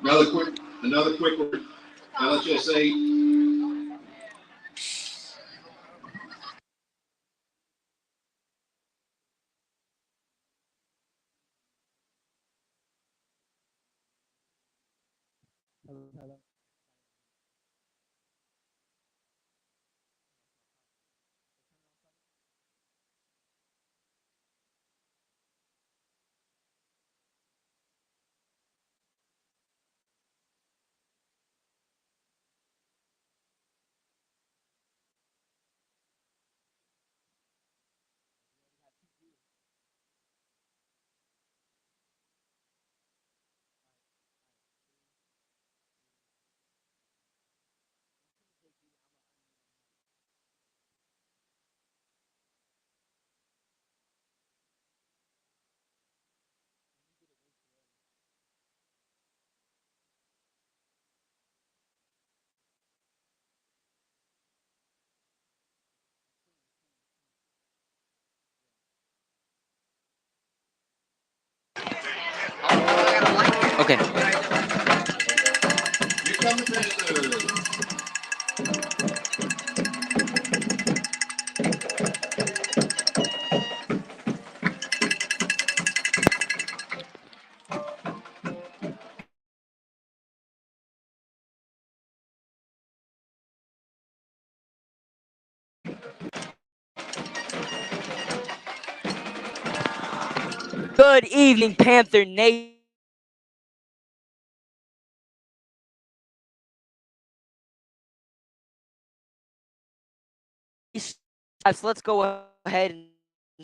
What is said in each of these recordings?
Another quick word. LHSA. Okay. Here come the Panthers. Good evening, Panther Nation. So let's go ahead and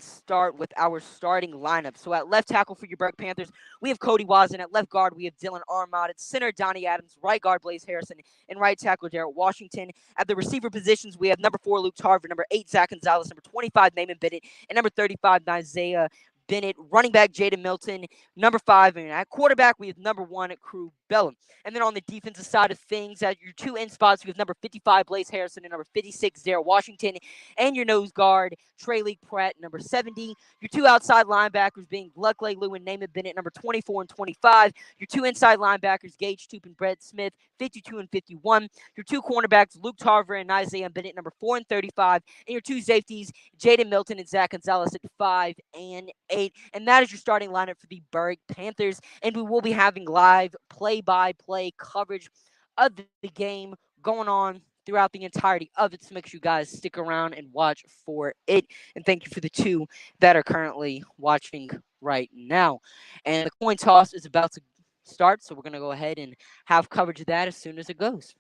start with our starting lineup. So at left tackle for your Berwick Panthers, we have Cody Wazen. At left guard, we have Dylan Armott. At center, Donnie Adams. Right guard, Blaze Harrison. And right tackle, Jarrett Washington. At the receiver positions, we have number 4, Luke Tarver. Number 8, Zach Gonzalez. Number 25, Naaman Bennett. And number 35, Isaiah Bennett. Running back, Jaden Milton. Number 5, and at quarterback, we have number 1, Crew Bellum. And then on the defensive side of things, at your 2 in spots, we have number 55, Blaze Harrison, and number 56, Jarrett Washington. And your nose guard, Trey Lee Pratt, number 70. Your 2 outside linebackers being Luckley Lou and Naaman Bennett, number 24 and 25. Your 2 inside linebackers, Gage Toop and Brett Smith, 52 and 51. Your 2 cornerbacks, Luke Tarver and Isaiah Bennett, number 4 and 35. And your 2 safeties, Jaden Milton and Zach Gonzalez at 5 and 8. And that is your starting lineup for the Berwick Panthers. And we will be having live play-by-play coverage of the game going on throughout the entirety of it. So make sure you guys stick around and watch for it. And thank you for the 2 that are currently watching right now. And the coin toss is about to start, so we're going to go ahead and have coverage of that as soon as it goes.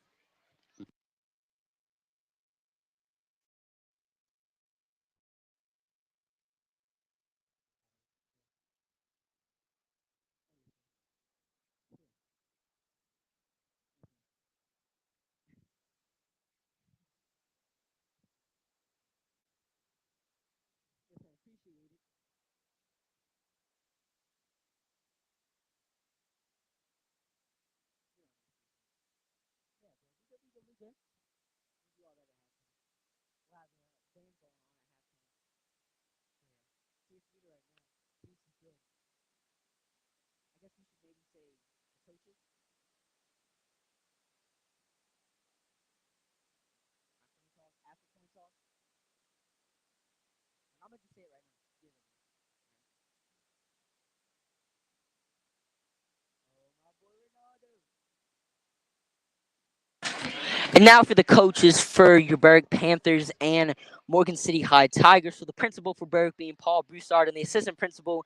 And now for the coaches for your Berwick Panthers and Morgan City High Tigers. So the principal for Berwick being Paul Broussard and the assistant principal,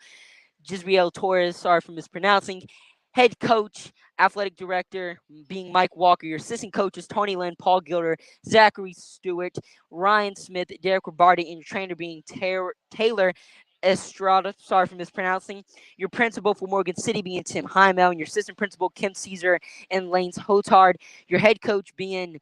Gisriel Torres, sorry for mispronouncing. Head coach, athletic director being Mike Walker. Your assistant coaches, Tony Lynn, Paul Gilder, Zachary Stewart, Ryan Smith, Derek Rabardi, and your trainer being Taylor Estrada. Sorry for mispronouncing. Your principal for Morgan City being Tim Heimel, and your assistant principal, Kim Caesar and Lanes Hotard. Your head coach being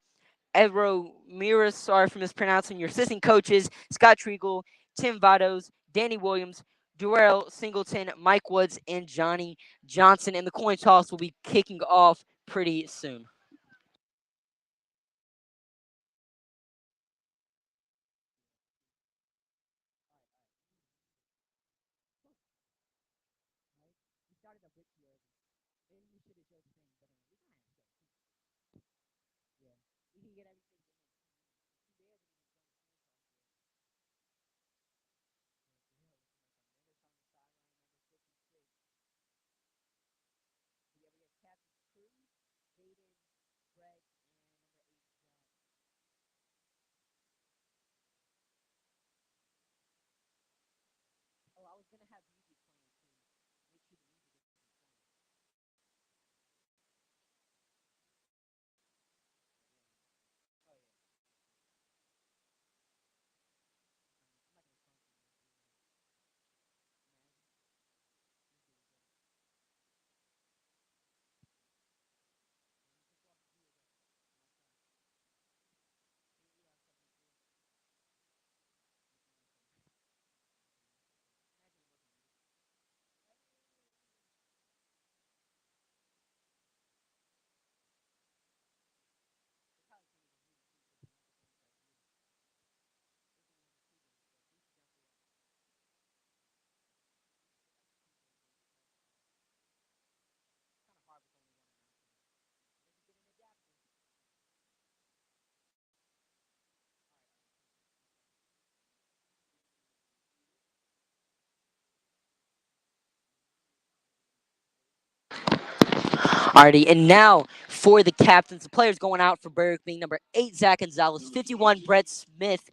Evro Miras. Sorry for mispronouncing. Your assistant coaches, Scott Treagle, Tim Vados, Danny Williams, Durrell Singleton, Mike Woods, and Johnny Johnson. And the coin toss will be kicking off pretty soon. And you should have just been, but we kind of have to. Yeah. We can get everything in it. Too bad we didn't jump coin toss there. Yeah, looking like a menace on the sideline, number 56. Yeah, we have Captain Cruz, Jaden, Greg, and number 8, John. Oh, I was gonna have music playing too. Make sure the music isn't playing. Oh yeah. I'm not gonna song for you. Imagine. Here we go. You just walk through it though. I'm outside. Hey, we are 74. Imagine it wasn't music. Hey. They probably can't even hear you too because the microphone's right here. There's only number 2 though, so Bruce is down for what? I think 2 games in because it's kind of hard with only one announcer though. Maybe get an adapter. All right, perfect. No problem. Alrighty, and now for the captains, the players going out for Berwick being number 8, Zach Gonzalez, 51, Brett Smith,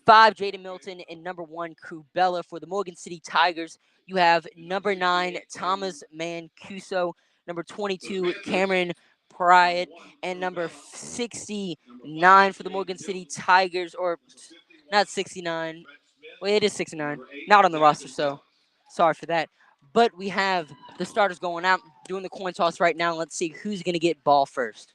5, Jaden Milton, and number 1, Crubella. For the Morgan City Tigers, you have number 9, Thomas Mancuso, number 22, Cameron Pryor, and number 69 for the Morgan City Tigers, or not 69. Well, it is 69. Not on the roster, so sorry for that. But we have the starters going out, doing the coin toss right now. Let's see who's going to get ball first.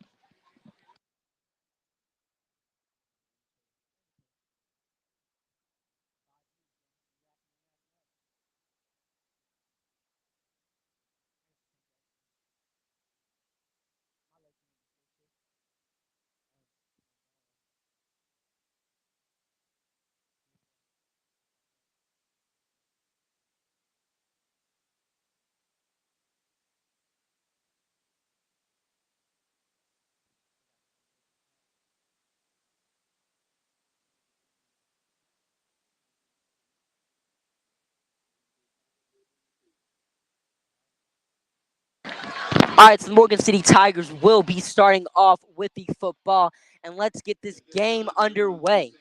All right, so the Morgan City Tigers will be starting off with the football, and let's get this game underway.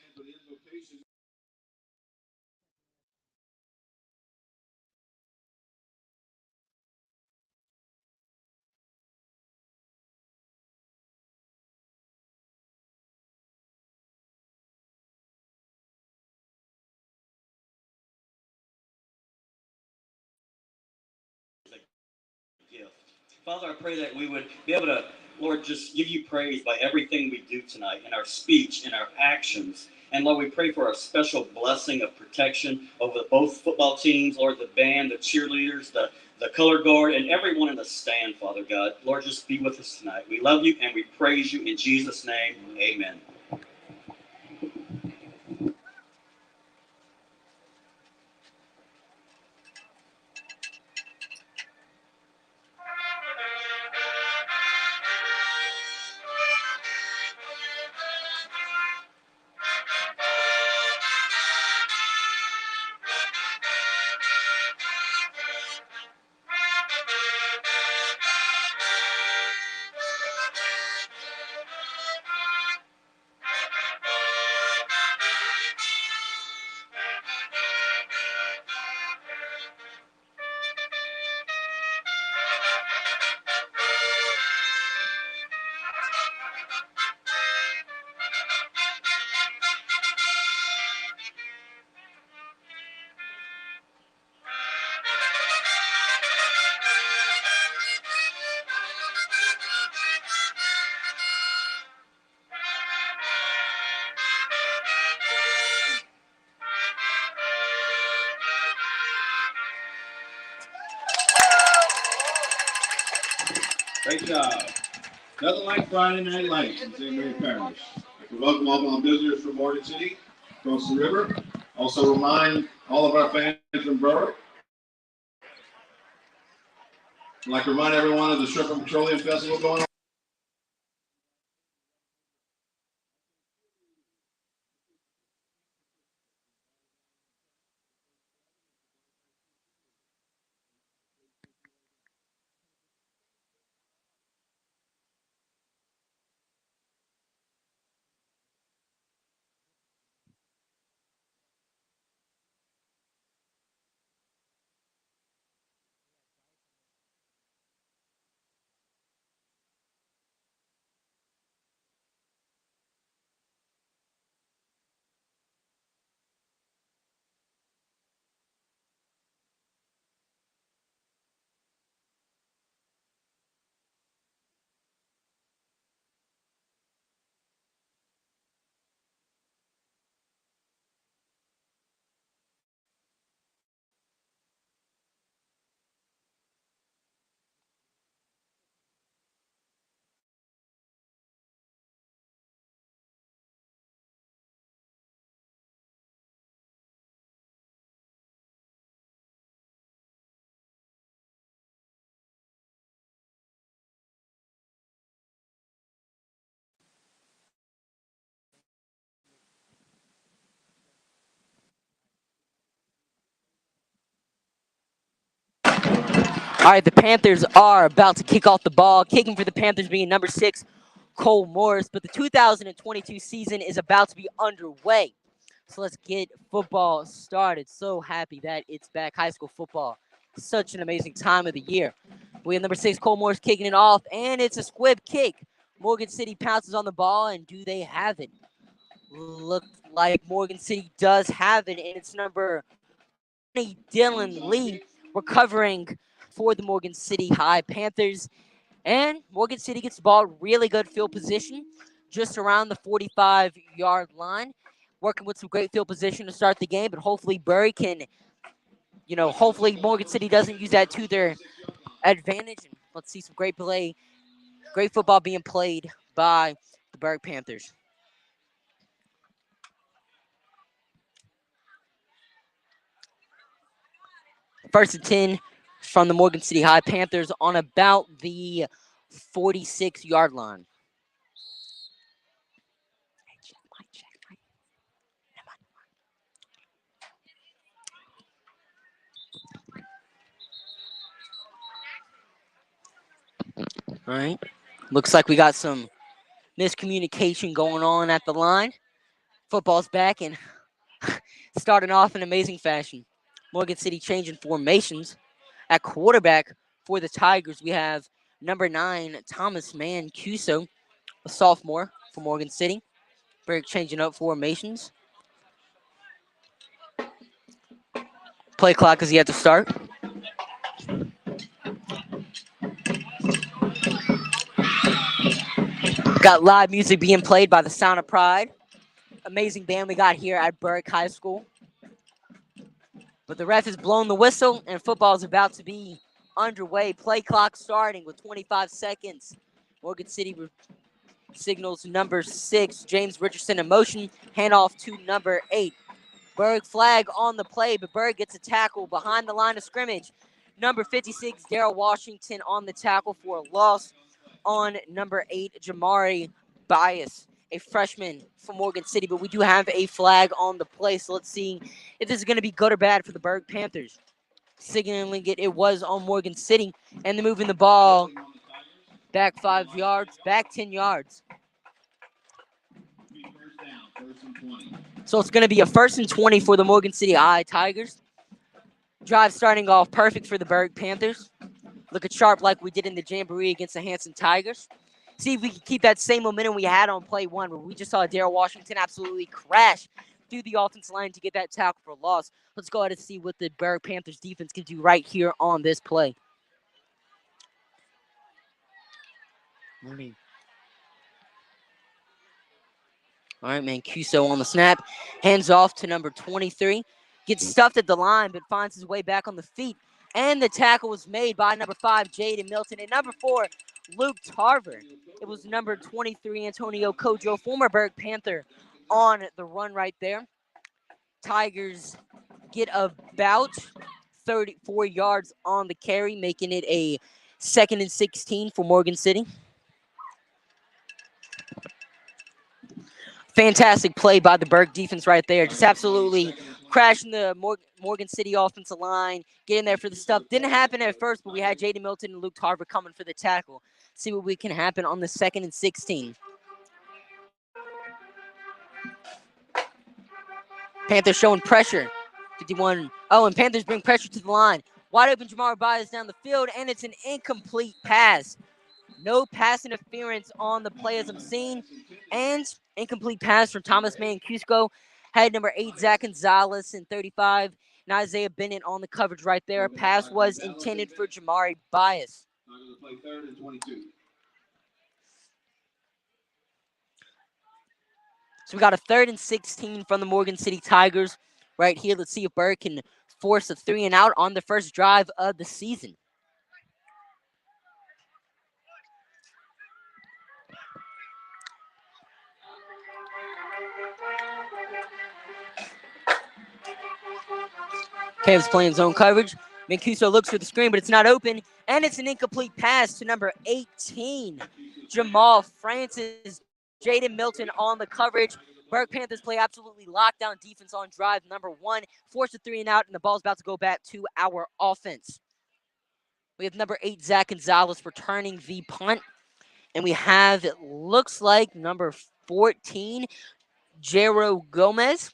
Gift. Father, I pray that we would be able to, Lord, just give you praise by everything we do tonight, in our speech, in our actions. And Lord, we pray for a special blessing of protection over both football teams, Lord, the band, the cheerleaders, the color guard, and everyone in the stand, Father God. Lord, just be with us tonight. We love you and we praise you in Jesus' name. Amen. Great job. Nothing like Friday Night Lights in St. Mary Parish. We welcome all the visitors from Morgan City across the river. Also remind all of our fans from Berwick I'd like to remind everyone of the Strip and Petroleum Festival going on. All right, the Panthers are about to kick off the ball. Kicking for the Panthers being number 6, Cole Morris. But the 2022 season is about to be underway. So let's get football started. So happy that it's back. High school football. Such an amazing time of the year. We have number 6, Cole Morris kicking it off, and it's a squib kick. Morgan City pounces on the ball, and do they have it? Look like Morgan City does have it, and it's number 20, Dylan Lee, recovering for the Morgan City High Panthers. And Morgan City gets the ball, really good field position, just around the 45-yard line. Working with some great field position to start the game, but hopefully Bury can, hopefully Morgan City doesn't use that to their advantage. And let's see some great play, great football being played by the Berwick Panthers. First and 10 from the Morgan City High Panthers on about the 46-yard line. All right. Looks like we got some miscommunication going on at the line. Football's back and starting off in amazing fashion. Morgan City changing formations. At quarterback for the Tigers, we have number 9, Thomas Mancuso, a sophomore for Morgan City. Berwick changing up formations. Play clock is yet to start. Got live music being played by the Sound of Pride. Amazing band we got here at Berwick High School. But the ref has blown the whistle, and football is about to be underway. Play clock starting with 25 seconds. Morgan City signals number 6, James Richardson in motion. Handoff to number 8. Berg flag on the play, but Berg gets a tackle behind the line of scrimmage. Number 56, Daryl Washington on the tackle for a loss on number 8, Jamari Bias, a freshman from Morgan City. But we do have a flag on the play, so let's see if this is going to be good or bad for the Berg Panthers. Signaling it was on Morgan City, and they're moving the ball back 5 yards, back 10 yards. So it's going to be a 1st and 20 for the Morgan City Tigers. Drive starting off perfect for the Berwick Panthers. Looking sharp like we did in the Jamboree against the Hanson Tigers. See if we can keep that same momentum we had on play 1, where we just saw Daryl Washington absolutely crash through the offensive line to get that tackle for loss. Let's go ahead and see what the Berwick Panthers defense can do right here on this play. All right, Mancuso on the snap. Hands off to number 23. Gets stuffed at the line, but finds his way back on the feet. And the tackle was made by number 5, Jaden Milton. And number 4, Luke Tarver. It was number 23, Antonio Kojo, former Berwick Panther, on the run right there. Tigers get about 34 yards on the carry, making it a 2nd and 16 for Morgan City. Fantastic play by the Berg defense right there. Just absolutely crashing the Morgan City offensive line, getting there for the stuff. Didn't happen at first, but we had Jaden Milton and Luke Tarver coming for the tackle. See what we can happen on the 2nd and 16. Panthers showing pressure. 51. Oh, and Panthers bring pressure to the line. Wide open Jamar Bias down the field, and it's an incomplete pass. No pass interference on the play as I'm seeing. And incomplete pass from Thomas Mancuso. Had number 8, Zach Gonzalez, and 35, and Isaiah Bennett on the coverage right there. Pass was intended for Jamari Bias. Play 3rd and 22. So we got a 3rd and 16 from the Morgan City Tigers right here. Let's see if Berg can force a 3 and out on the first drive of the season. Cavs playing zone coverage. Mancuso looks for the screen, but it's not open. And it's an incomplete pass to number 18, Jamal Francis. Jaden Milton on the coverage. Berwick Panthers play absolutely lockdown defense on drive number 1. Force a 3 and out, and the ball's about to go back to our offense. We have number 8, Zach Gonzalez, returning the punt. And we have, it looks like, number 14, Jero Gomez,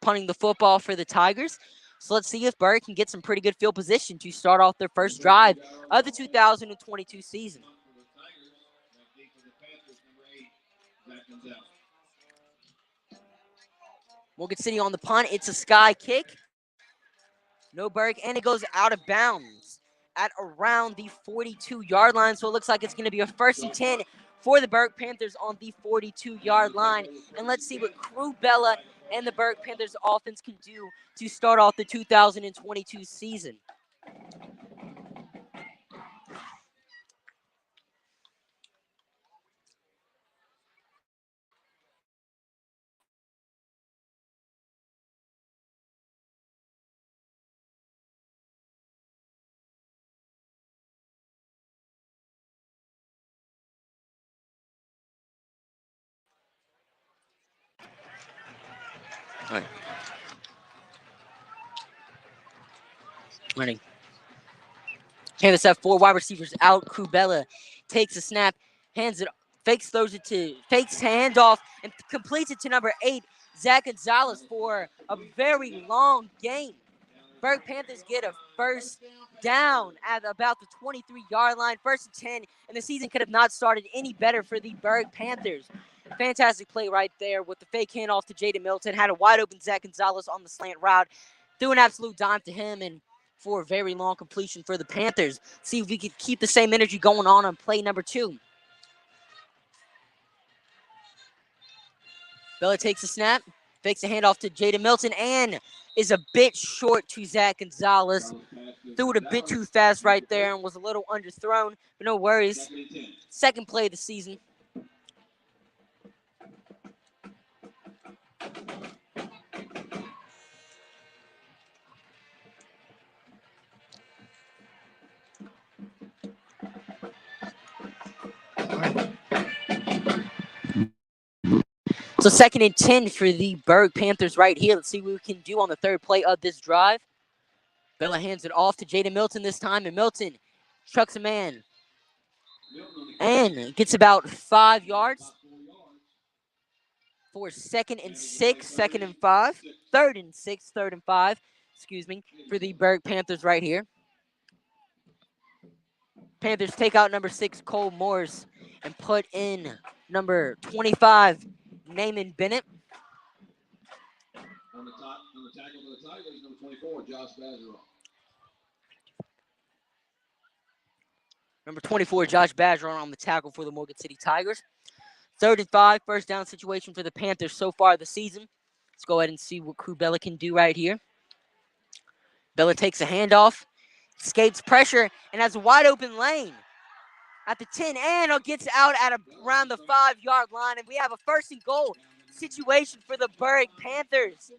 punting the football for the Tigers. So let's see if Berwick can get some pretty good field position to start off their first drive of the 2022 season. Morgan City on the punt. It's a sky kick. No Berwick, and it goes out of bounds at around the 42-yard line. So it looks like it's going to be a 1st and 10 for the Berwick Panthers on the 42-yard line. And let's see what Crew Bella and the Berwick Panthers offense can do to start off the 2022 season. All right. Running. Panthers have 4 wide receivers out. Kubella takes a snap, hands it, fakes handoff, and completes it to number 8, Zach Gonzalez, for a very long gain. Berwick Panthers get a first down at about the 23-yard line, 1st and 10, and the season could have not started any better for the Berwick Panthers. Fantastic play right there with the fake handoff to Jaden Milton. Had a wide open Zach Gonzalez on the slant route. Threw an absolute dime to him, and for a very long completion for the Panthers. See if we could keep the same energy going on play number 2. Bella takes a snap, fakes a handoff to Jaden Milton, and is a bit short to Zach Gonzalez. Threw it a bit too fast right there and was a little underthrown, but no worries. 2nd play of the season. So 2nd and 10 for the Berwick Panthers right here. Let's see what we can do on the 3rd play of this drive. Bella hands it off to Jaden Milton this time, and Milton chucks a man and gets about 5 yards for 2nd and 6, 2nd and 5, 3rd and 6, 3rd and 5, for the Berwick Panthers right here. Panthers take out number 6, Cole Morris, and put in number 25, Naaman Bennett. On the tackle for the Tigers, number 24, Josh Badgerow. Number 24, Josh Badgerow on the tackle for the Morgan City Tigers. 3rd and 5, 1st down situation for the Panthers so far this season. Let's go ahead and see what Crew Bella can do right here. Bella takes a handoff, escapes pressure, and has a wide open lane at the 10, and gets out at around the 5-yard line, and we have a 1st and goal situation for the Berwick Panthers.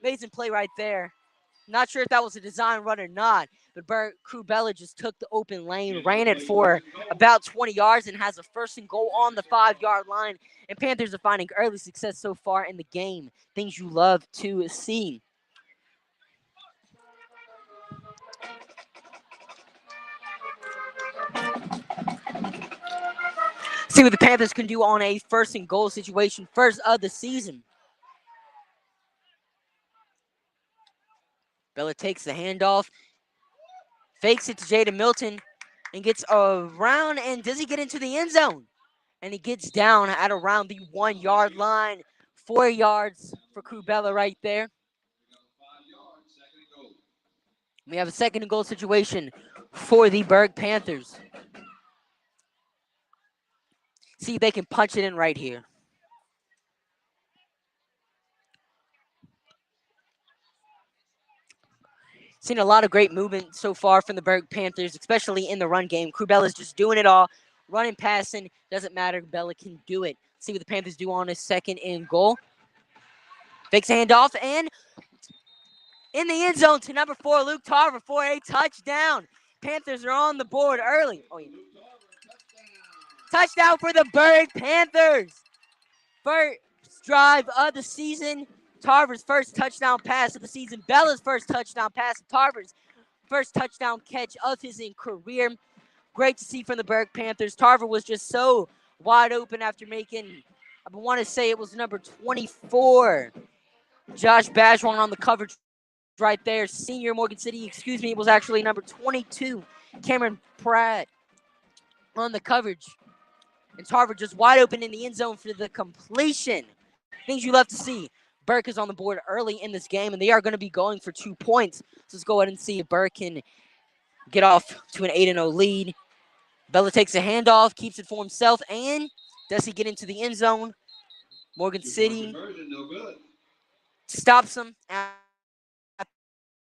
Amazing play right there. Not sure if that was a design run or not, but Crew Bella just took the open lane, ran it for about 20 yards, and has a first and goal on the 5-yard line. And Panthers are finding early success so far in the game. Things you love to see. See what the Panthers can do on a first and goal situation, first of the season. Bella takes the handoff, fakes it to Jaden Milton, and gets around. And does he get into the end zone? And he gets down at around the 1-yard line. 4 yards for Crew Bella right there. We have a second and goal situation for the Berwick Panthers. See if they can punch it in right here. Seen a lot of great movement so far from the Berwick Panthers, especially in the run game. Crew Bella's just doing it all. Running, passing, doesn't matter. Bella can do it. See what the Panthers do on a second and goal. Fakes a handoff and in the end zone to number 4, Luke Tarver for a touchdown. Panthers are on the board early. Oh, yeah. Touchdown for the Berwick Panthers. First drive of the season. Tarver's first touchdown pass of the season. Bella's first touchdown pass. Tarver's first touchdown catch of his career. Great to see from the Berwick Panthers. Tarver was just so wide open after making, I want to say it was number 24. Josh Bashwan on the coverage right there. Senior Morgan City, it was actually number 22. Cameron Pratt on the coverage. And Tarver just wide open in the end zone for the completion. Things you love to see. Burke is on the board early in this game, and they are going to be going for 2 points. So let's go ahead and see if Burke can get off to an 8-0 lead. Bella takes a handoff, keeps it for himself, and does he get into the end zone? Morgan City stops him at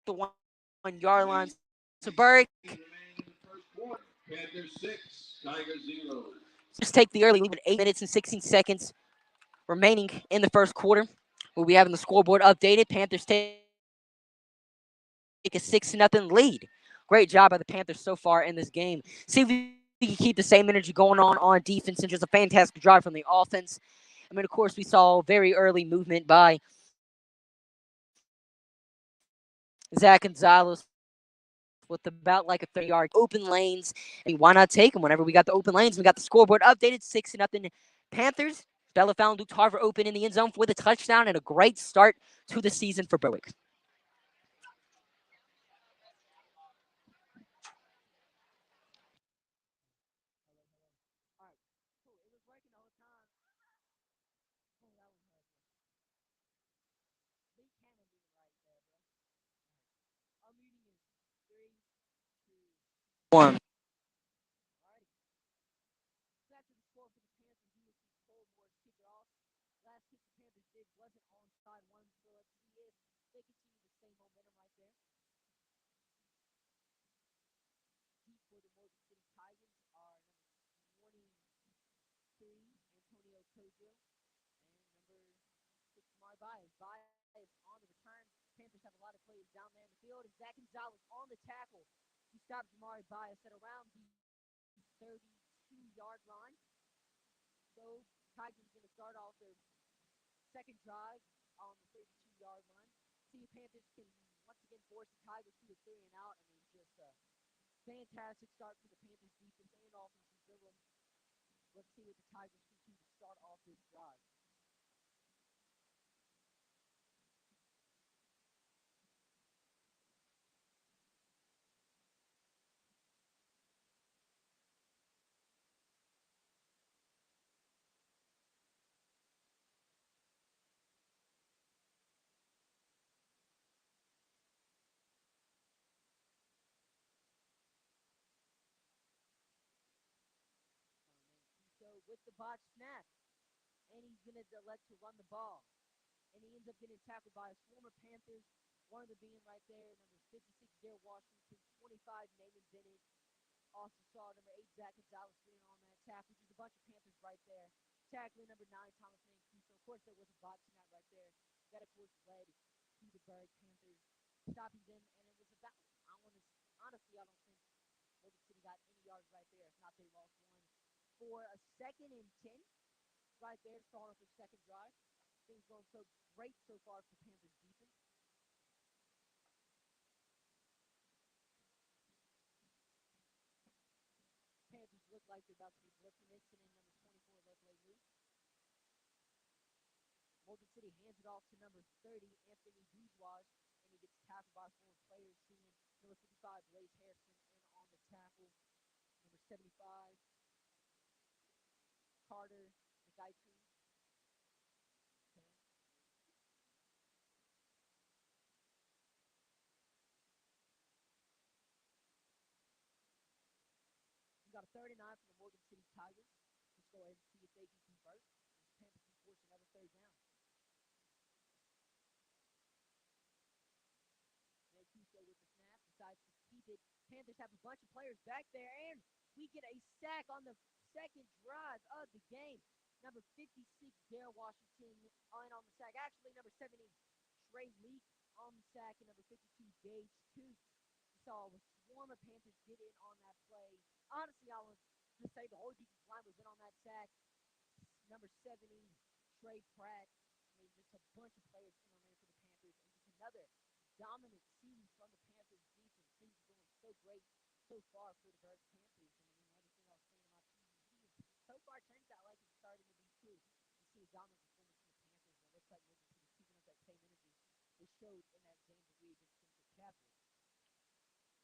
the 1-yard line. So Burke just take the early lead with 8 minutes and 16 seconds remaining in the first quarter. We'll be having the scoreboard updated. Panthers take a 6-0 lead. Great job by the Panthers so far in this game. See if we can keep the same energy going on defense, and just a fantastic drive from the offense. I mean, of course, we saw very early movement by Zach Gonzalez with about like a 30-yard open lanes. I mean, why not take them whenever we got the open lanes? We got the scoreboard updated, 6-0 Panthers. Bella found Luke Tarver open in the end zone with a touchdown and a great start to the season for Berwick. One. Panthers have a lot of plays down there in the field, and Zach Gonzalez on the tackle. He stopped Jamari Bias at around the 32-yard line. So Tigers going to start off their second drive on the 32-yard line. See if Panthers can once again force the Tigers to a 3-and-out. I mean, just a fantastic start for the Panthers defense and offensive dribble. Let's see what the Tigers can do to start off this drive. So with the botch snap, and he's going to elect to run the ball. And he ends up getting tackled by his former Panthers, one of them being right there, number 56, Dale Washington, 25, Naaman Bennett. Also saw number 8, Zach Gonzalez being on that tackle. Just a bunch of Panthers right there. Tackling number 9, Thomas Mancuso. Of course, there was a botch snap right there. That, of course, led to the Berwick Panthers stopping them. And it was about, honestly, I don't think Morgan City got any yards right there. If not, they lost one. For a 2nd and 10, right there, start off their second drive. Things going so great so far for Panthers defense. Panthers look like they're about to be blitzing it. Sitting in number 24, Locally Lou. Morgan City hands it off to number 30, Anthony Bourgeois, and he gets tackled by 4 players. Seeing number 55, Blaze Harrison, in on the tackle. Number 75, Carter McGuigan. Okay. We got a 39 from the Morgan City Tigers. Let's go ahead and see if they can convert. The Panthers can force another 3rd down. Mancuso with the snap, decides to keep it. Panthers have a bunch of players back there, and we get a sack on the 2nd drive of the game. Number 56, Dare Washington, on the sack. Actually, number 70, Trey Leak on the sack, and number 52, Gage Tooth. We saw a swarm of Panthers get in on that play. Honestly, I was to say the whole defensive line was in on that sack. Number 70, Trey Pratt. I mean, just a bunch of players in on there for the Panthers, and just another dominant season from the Panthers defense. Things are going so great so far for the Berwick Panthers. And I mean, everything I was saying about TV, so far turns out like it's starting to be true. You see a dominant performance from the Panthers, and it looks like Morgan City's keeping up that same energy they showed in that game that we against the Capitals.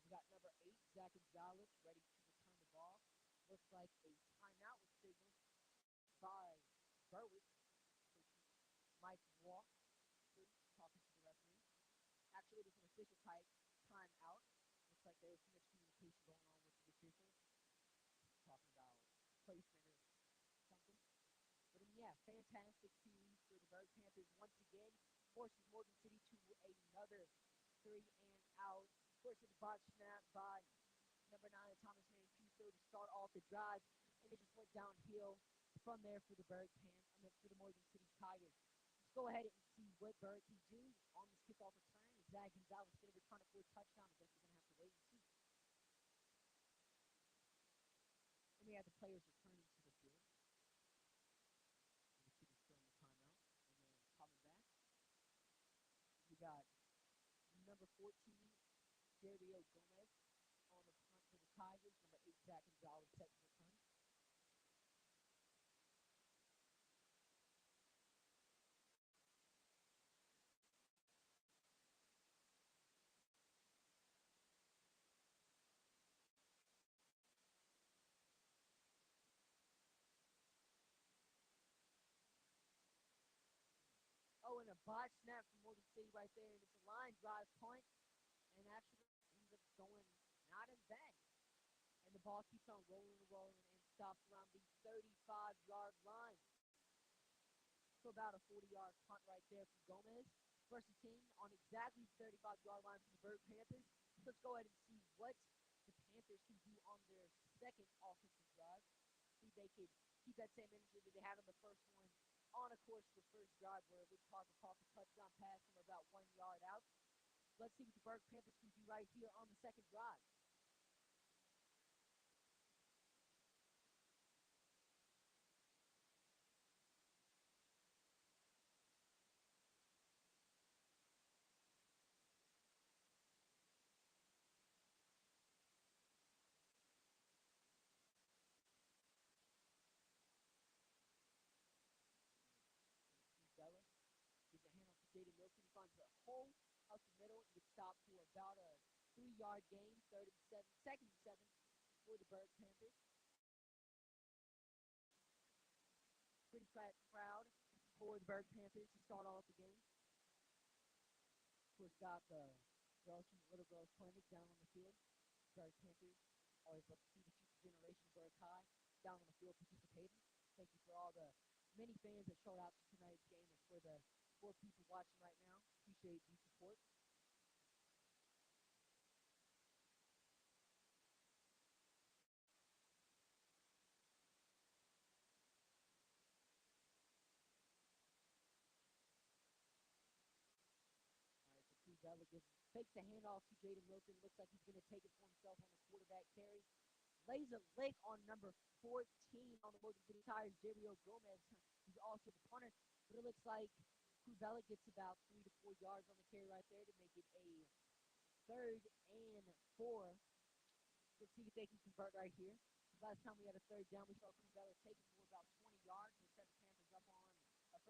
We got number 8, Zach Gonzalez, ready to return the ball. Looks like a timeout was signaled by Berwick. Mike Walk talking to the referee. Actually, it was an official timeout. Looks like there was too much communication going on with the officials, talking about placement or something. But yeah, fantastic series for the Berwick Panthers once again. Forces Morgan City to another 3 and out. Forces the botch snap by number 9, Thomas Mancuso, to start off the drive, and it just went downhill from there for the Berwick Panthers, for the Morgan City Tigers. Let's go ahead and see what Berwick can do on this kickoff return. Zach Gonzalez going to return it for a touchdown. I guess we're going to have to wait and see. And we have the players returning to the field. The City's still in the timeout. And then coming back, we got number 14, Dario Gomez, on the punt for the Tigers. Number 8, Zach Gonzalez, set to return. Oh, and a botch snap from Morgan City right there, and it's a line drive punt, and actually ends up going not as bad. And the ball keeps on rolling and rolling and stops around the 35-yard line. So about a 40-yard punt right there from Gomez. First and 10 on exactly the 35-yard line for the Berwick Panthers. So let's go ahead and see what the Panthers can do on their second offensive drive. See if they can keep that same energy that they had on the first one. On a course for the first drive where Luke Parker caught the touchdown pass from about 1 yard out. Let's see what the Berwick Panthers can do right here on the second drive. Bella gives a handoff to Jaden Wilson. He finds a hole out the middle. He gets stopped for about a 3-yard gain. 2nd and 7 for the Berwick Panthers. Pretty crowd for the Berwick Panthers to start off the game. Of course, got the girls from the Little Girls Clinic down on the field. Berwick Panthers always love to see the future generation of Berwick High down on the field participating. Thank you for all the many fans that showed out to tonight's game, and for the 4 people watching right now. Appreciate the support. All right, so Bella Fakes the handoff to Jaden Wilson. Looks like he's going to take it for himself on the quarterback carry. Lays a lick on number 14 on the Motor City Tires, Javier Gomez. He's also the punter. But it looks like Cruzella gets about 3 to 4 yards on the carry right there to make it a 3rd and 4. Let's see if they can convert right here. Last time we had a 3rd down, we saw Cruzella take it for about 20 yards and set the Panthers up on a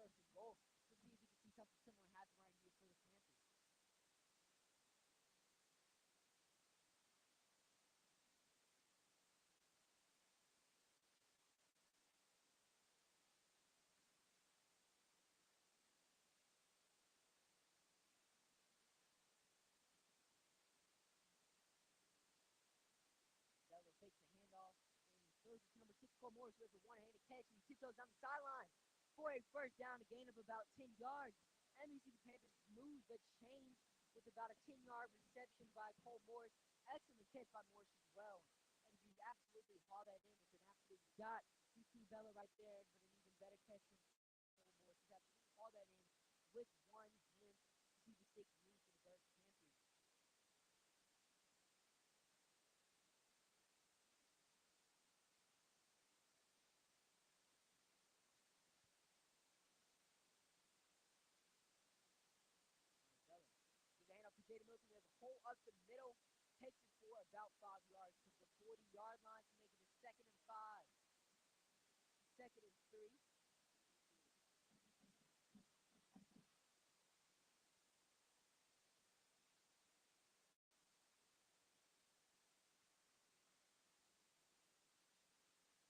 1st and goal. Let's see if we can see something similar happen right here for the Panthers. Dello fakes the handoff and throws it to number 6, Cole Morris, who has a one-handed catch, and he tiptoes down the sideline for a 1st down, a gain of about 10 yards. And we see the Panthers move the chains with about a 10-yard reception by Cole Morris. Excellent catch by Morris as well. And he absolutely hauled that in with an absolute shot to Cruzella right there, but an even better catch from Cole Morris. He's absolutely hauled that in with one glimpse to the 6th lead for the Berwick Panthers. Gives a hand off to Jaden Wilson. There's a hole up the middle. Takes it for about 5 yards to the 40-yard line to make it a 2nd and 5. 2nd and 3.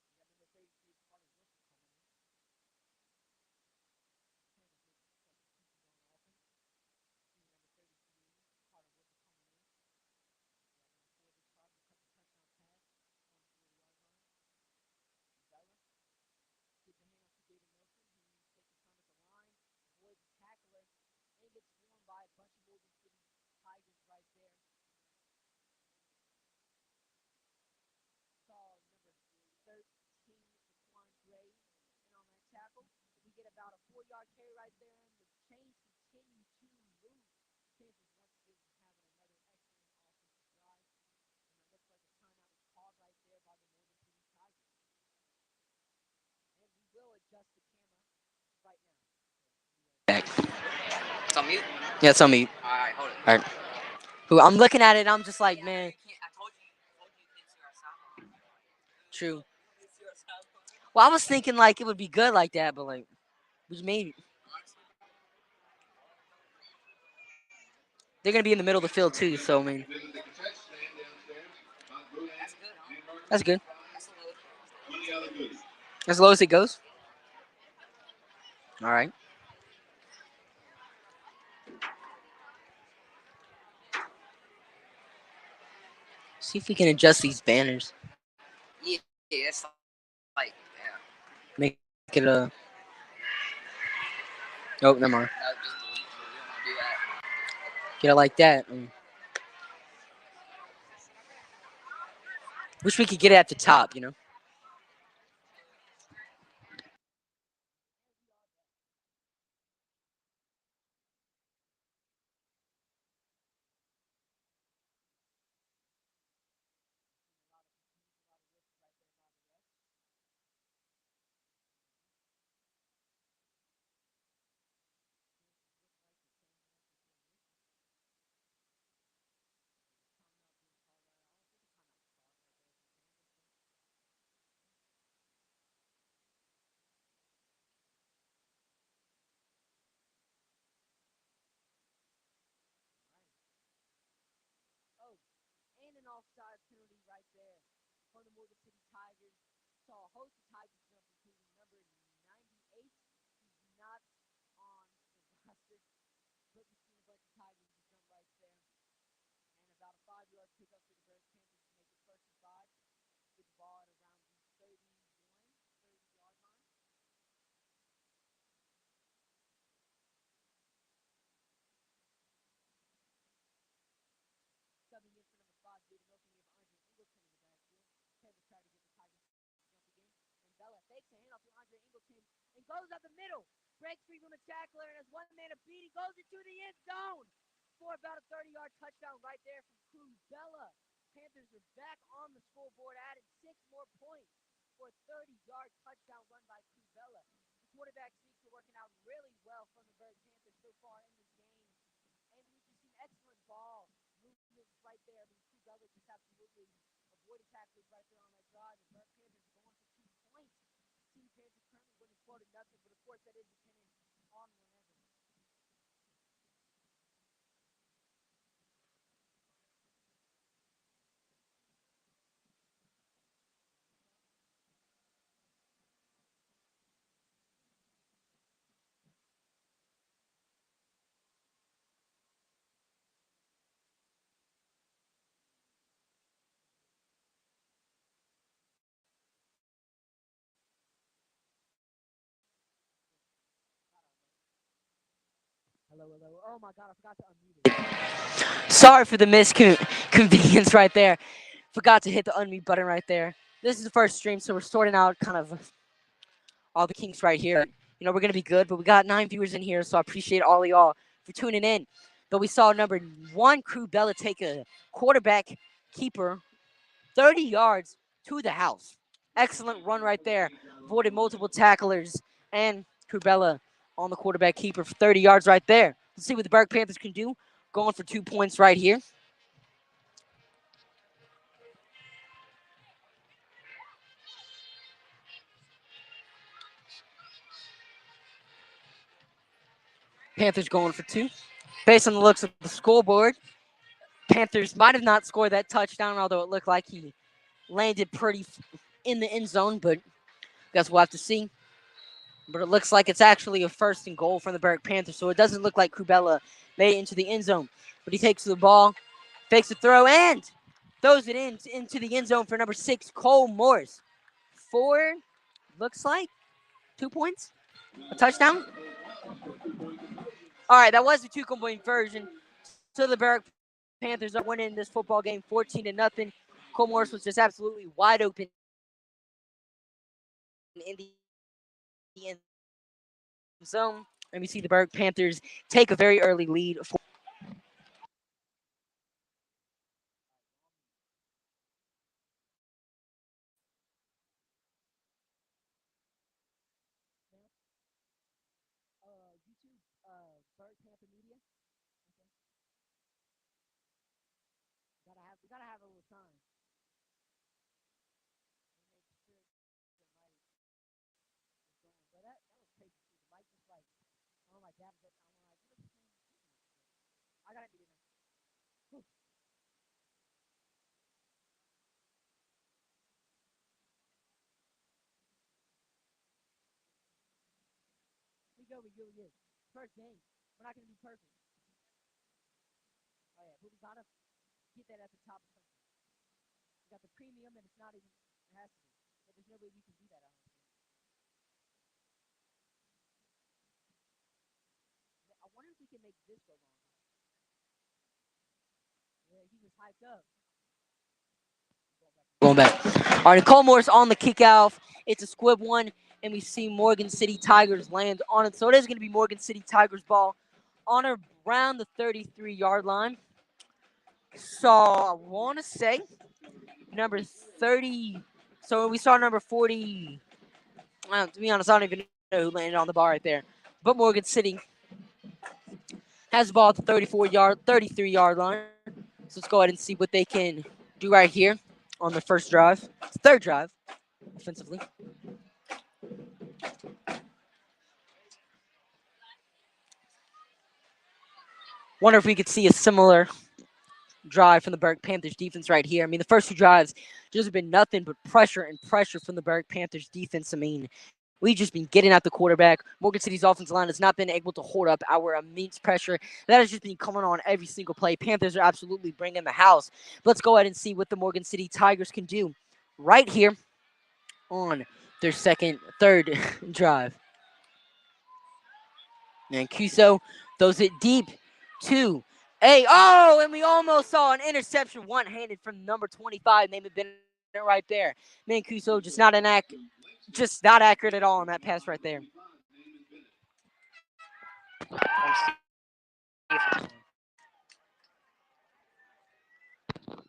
We got number 33, Carter Wilson coming in. Panthers looking for substitutions on offense. Senior number 33, Carter Wilson coming in. We got number 4, Rich Carter, cut the touchdown pass on the 40-yard line. Bella gives a hand off to Jaden Wilson. He takes a turn at the line, avoids a tackler, and gets swarmed by a bunch of Morgan City Tigers right there. Saw number 13, Daquan Gray, in on that tackle. We get about a 4-yard carry right there, and the chains continue to move. Panthers once again having another excellent offensive drive, and it looks like a timeout was called right there by the Morgan City Tigers. And we will adjust the camera right now. Back. It's on mute? Yeah, it's on mute. Alright, hold it. All right. Who I'm looking at it, I'm just like, man, I told you can't see our sound. true. Well, I was thinking like it would be good like that, but like, maybe they're gonna be in the middle of the field too. So I mean, That's good, huh? that's good. That's low. As low as it goes. All right. See if we can adjust these banners. Yeah, it's like, yeah. Make it a. Oh, never mind. No, just delete. We don't want to do that. Get it like that. Wish we could get it at the top. You know. Oh, and an offside penalty right there from the Morgan City Tigers. Saw a host of Tigers jump, including number 98, who's not on the roster, but we've seen a bunch of Tigers just jump right there. And about a 5-yard pickup for the Berwick Panthers to make it 1st and 5. Get the ball at around the 30-yard line. Subbing in for number 5, Jaden Wilson. We have Andre Ingleton in the backfield. Panthers try to get the Tigers to jump again. And Bella fakes a handoff to Andre Ingleton and goes up the middle. Breaks free from a tackler and has one man to beat. He goes into the end zone. for about a 30-yard touchdown right there from Cruzella. Panthers are back on the scoreboard, added 6 more points for a 30-yard touchdown run by Cruzella. The quarterback sneaks are working out really well from the Berwick Panthers so far in this game. And we've just seen excellent ball movements right there. I mean, Cruzella just absolutely avoided tacklers right there on that drive. The Berwick Panthers are going for 2 points. Team Panthers currently winning 4-0, but of course that is dependent on whenever. Hello, hello. Oh my God, I forgot to unmute it. Sorry for the misconvenience right there. Forgot to hit the unmute button right there. This is the first stream, so we're sorting out kind of all the kinks right here. You know, we're going to be good, but we got 9 viewers in here, so I appreciate all of y'all for tuning in. But we saw number 1, Cruzella, take a quarterback keeper 30 yards to the house. Excellent run right there. Avoided multiple tacklers, and Cruzella on the quarterback keeper for 30 yards right there. Let's see what the Berwick Panthers can do. Going for 2 points right here. Panthers going for 2. Based on the looks of the scoreboard, Panthers might have not scored that touchdown, although it looked like he landed pretty in the end zone, but guess we'll have to see. But it looks like it's actually a 1st and goal from the Berwick Panthers, so it doesn't look like Cruzella made it into the end zone. But he takes the ball, fakes the throw, and throws it into the end zone for number 6, Cole Morris. 4, looks like 2 points, a touchdown. All right, that was the 2-point version. So the Berwick Panthers are winning this football game 14-0. Cole Morris was just absolutely wide open in the end zone. And we see the Berwick Panthers take a very early lead. YouTube, Berwick Panther Media. Okay. We gotta have a little time. But that was crazy too. The mic just like, I don't know, my dad was I'm like, what is this thing? I gotta be there. We go, we good. First game. We're not gonna be perfect. Oh yeah, but we gotta get that at the top of something. We got the premium and it's not even, it has to be. But there's no way we can do that, I don't think. I wonder if we can make this go long. Yeah, he was hyped up. Going back. All right, Cole Morris on the kick off. It's a squib one, and we see Morgan City Tigers land on it. So it is going to be Morgan City Tigers ball on around the 33-yard line. So I want to say number 30. So we saw number 40. To be honest, I don't even know who landed on the ball right there. But Morgan City has the ball at the 33-yard line. So let's go ahead and see what they can do right here on the first drive. It's the 3rd drive offensively. Wonder if we could see a similar drive from the Berwick Panthers defense right here. I mean, the first 2 drives just have been nothing but pressure and pressure from the Berwick Panthers defense. I mean, we've just been getting at the quarterback. Morgan City's offensive line has not been able to hold up our immense pressure. That has just been coming on every single play. Panthers are absolutely bringing the house. But let's go ahead and see what the Morgan City Tigers can do right here on their 3rd drive. And Cuso throws it deep to and we almost saw an interception one-handed from number 25, Namath Bennett right there. Mancuso just not accurate at all on that pass right there.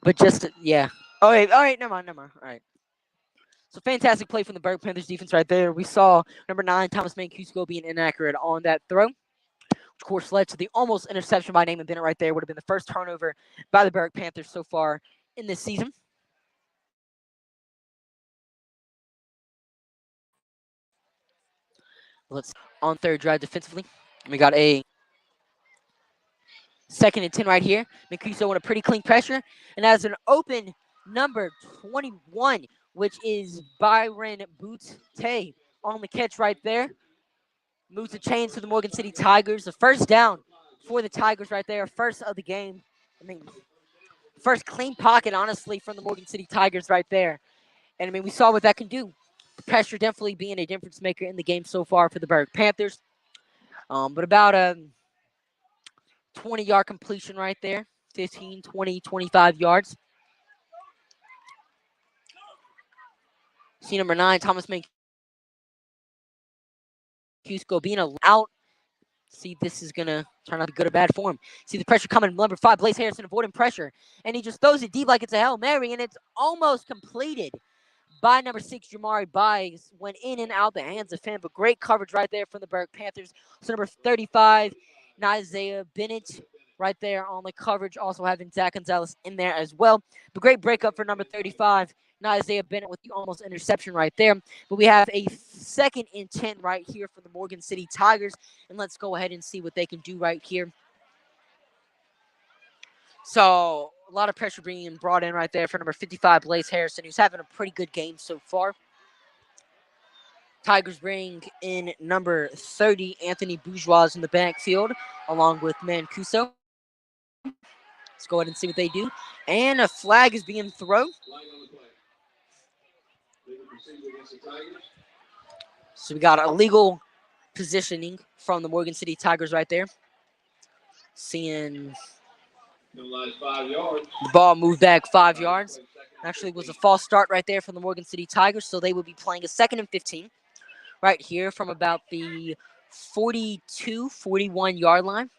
But just, yeah. All right, never mind. All right. So fantastic play from the Berwick Panthers defense right there. We saw number 9, Thomas Mancuso, being inaccurate on that throw, which of course led to the almost interception by Naaman Bennett right there. Would have been the first turnover by the Berwick Panthers so far in this season. Let's on third drive defensively. We got a 2nd and 10 right here. Mancuso with a pretty clean pressure. And as an open number 21, which is Byron Butte on the catch right there. Moves the chains to the Morgan City Tigers. The first down for the Tigers right there. First of the game. I mean, first clean pocket, honestly, from the Morgan City Tigers right there. And, I mean, we saw what that can do. The pressure definitely being a difference maker in the game so far for the Berwick Panthers. But about a 20-yard completion right there. 15, 20, 25 yards. See number 9, Thomas Mancuso being out. See, this is going to turn out to be good or bad for him. See the pressure coming. Number 5, Blaze Harrison avoiding pressure. And he just throws it deep like it's a Hail Mary, and it's almost completed by number 6, Jamari Byes. Went in and out the hands of him, but great coverage right there from the Berwick Panthers. So number 35, Isaiah Bennett right there on the coverage, also having Zach Gonzalez in there as well. But great breakup for number 35, Isaiah Bennett, with the almost interception right there. But we have a 2nd and 10 right here for the Morgan City Tigers. And let's go ahead and see what they can do right here. So a lot of pressure being brought in right there for number 55, Blaze Harrison, who's having a pretty good game so far. Tigers bring in number 30, Anthony Bourgeois, in the backfield, along with Mancuso. Let's go ahead and see what they do. And a flag is being thrown. So we got illegal positioning from the Morgan City Tigers right there. Seeing the ball move back 5 yards. Actually, it was a false start right there from the Morgan City Tigers, so they will be playing a 2nd and 15 right here from about the 42, 41 yard line.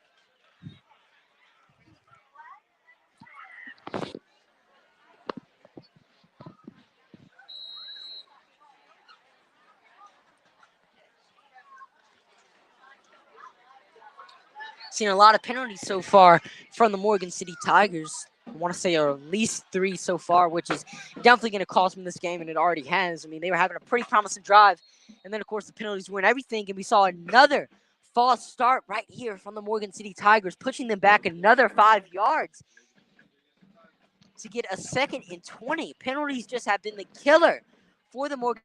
Seen a lot of penalties so far from the Morgan City Tigers. I want to say at least 3 so far, which is definitely going to cost them this game, and it already has. I mean, they were having a pretty promising drive, and then, of course, the penalties ruined everything, and we saw another false start right here from the Morgan City Tigers, pushing them back another 5 yards to get a 2nd and 20. Penalties just have been the killer for the Morgan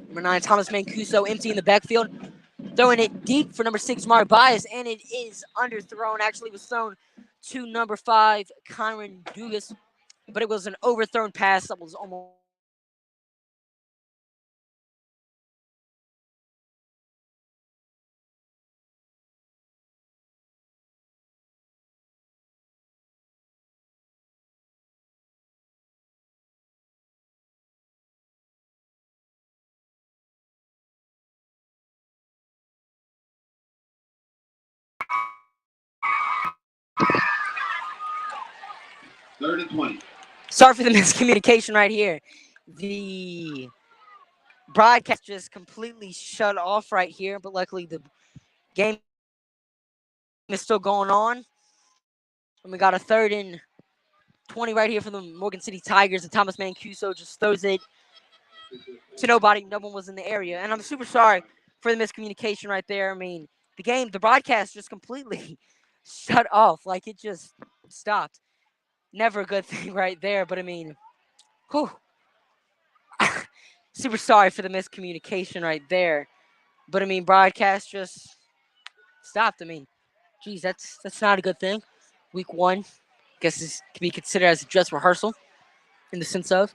Number 9, Thomas Mancuso, empty in the backfield. Throwing it deep for number 6, Jamari Byes, and it is underthrown. Actually, was thrown to number 5, Kyron Dugas, but it was an overthrown pass that was almost Third and 20. sorry for the miscommunication right here. The broadcast just completely shut off right here, but luckily the game is still going on. And we got a 3rd and 20 right here for the Morgan City Tigers, and Thomas Mancuso just throws it to nobody. No one was in the area. And I'm super sorry for the miscommunication right there. I mean, the broadcast just completely shut off. Like, it just stopped. Never a good thing right there. But, I mean, whew. Super sorry for the miscommunication right there. But, I mean, broadcast just stopped. I mean, geez, that's not a good thing. Week 1, I guess this can be considered as a dress rehearsal in the sense of.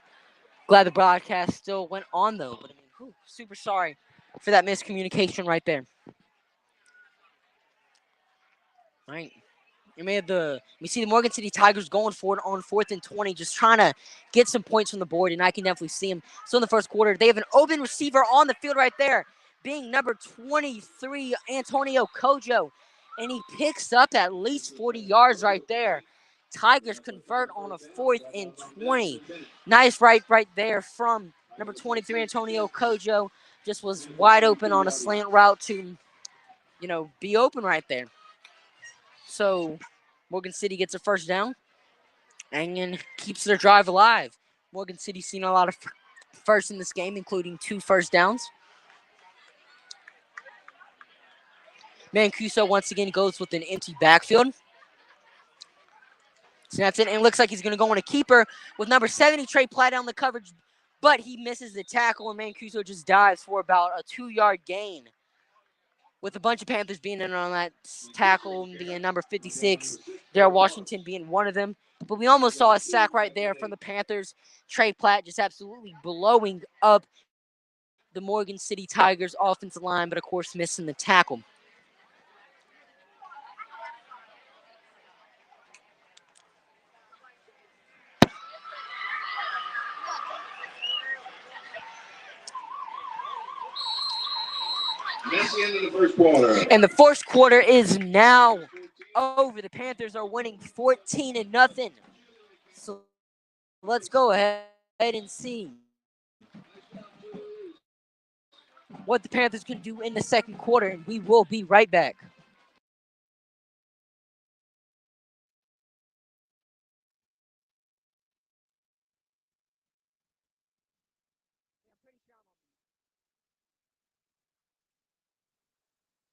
Glad the broadcast still went on though. But I mean, super sorry for that miscommunication right there. All right. We see the Morgan City Tigers going for it on 4th and 20, just trying to get some points from the board, and I can definitely see them. So in the first quarter, they have an open receiver on the field right there, being number 23, Antonio Kojo, and he picks up at least 40 yards right there. Tigers convert on a 4th and 20. Nice right there from number 23, Antonio Kojo. Just was wide open on a slant route to, be open right there. So Morgan City gets a first down and keeps their drive alive. Morgan City's seen a lot of firsts in this game, including 2 first downs. Mancuso once again goes with an empty backfield. Snaps it, and it looks like he's going to go on a keeper with number 70, Trey Platt, on the coverage, but he misses the tackle, and Mancuso just dives for about a 2-yard gain. With a bunch of Panthers being in on that tackle, being number 56, Darrell Washington being one of them. But we almost saw a sack right there from the Panthers. Trey Platt just absolutely blowing up the Morgan City Tigers offensive line, but of course missing the tackle. That's the end of the first quarter. And the first quarter is now over. The Panthers are winning 14-0. So let's go ahead and see what the Panthers can do in the second quarter, and we will be right back.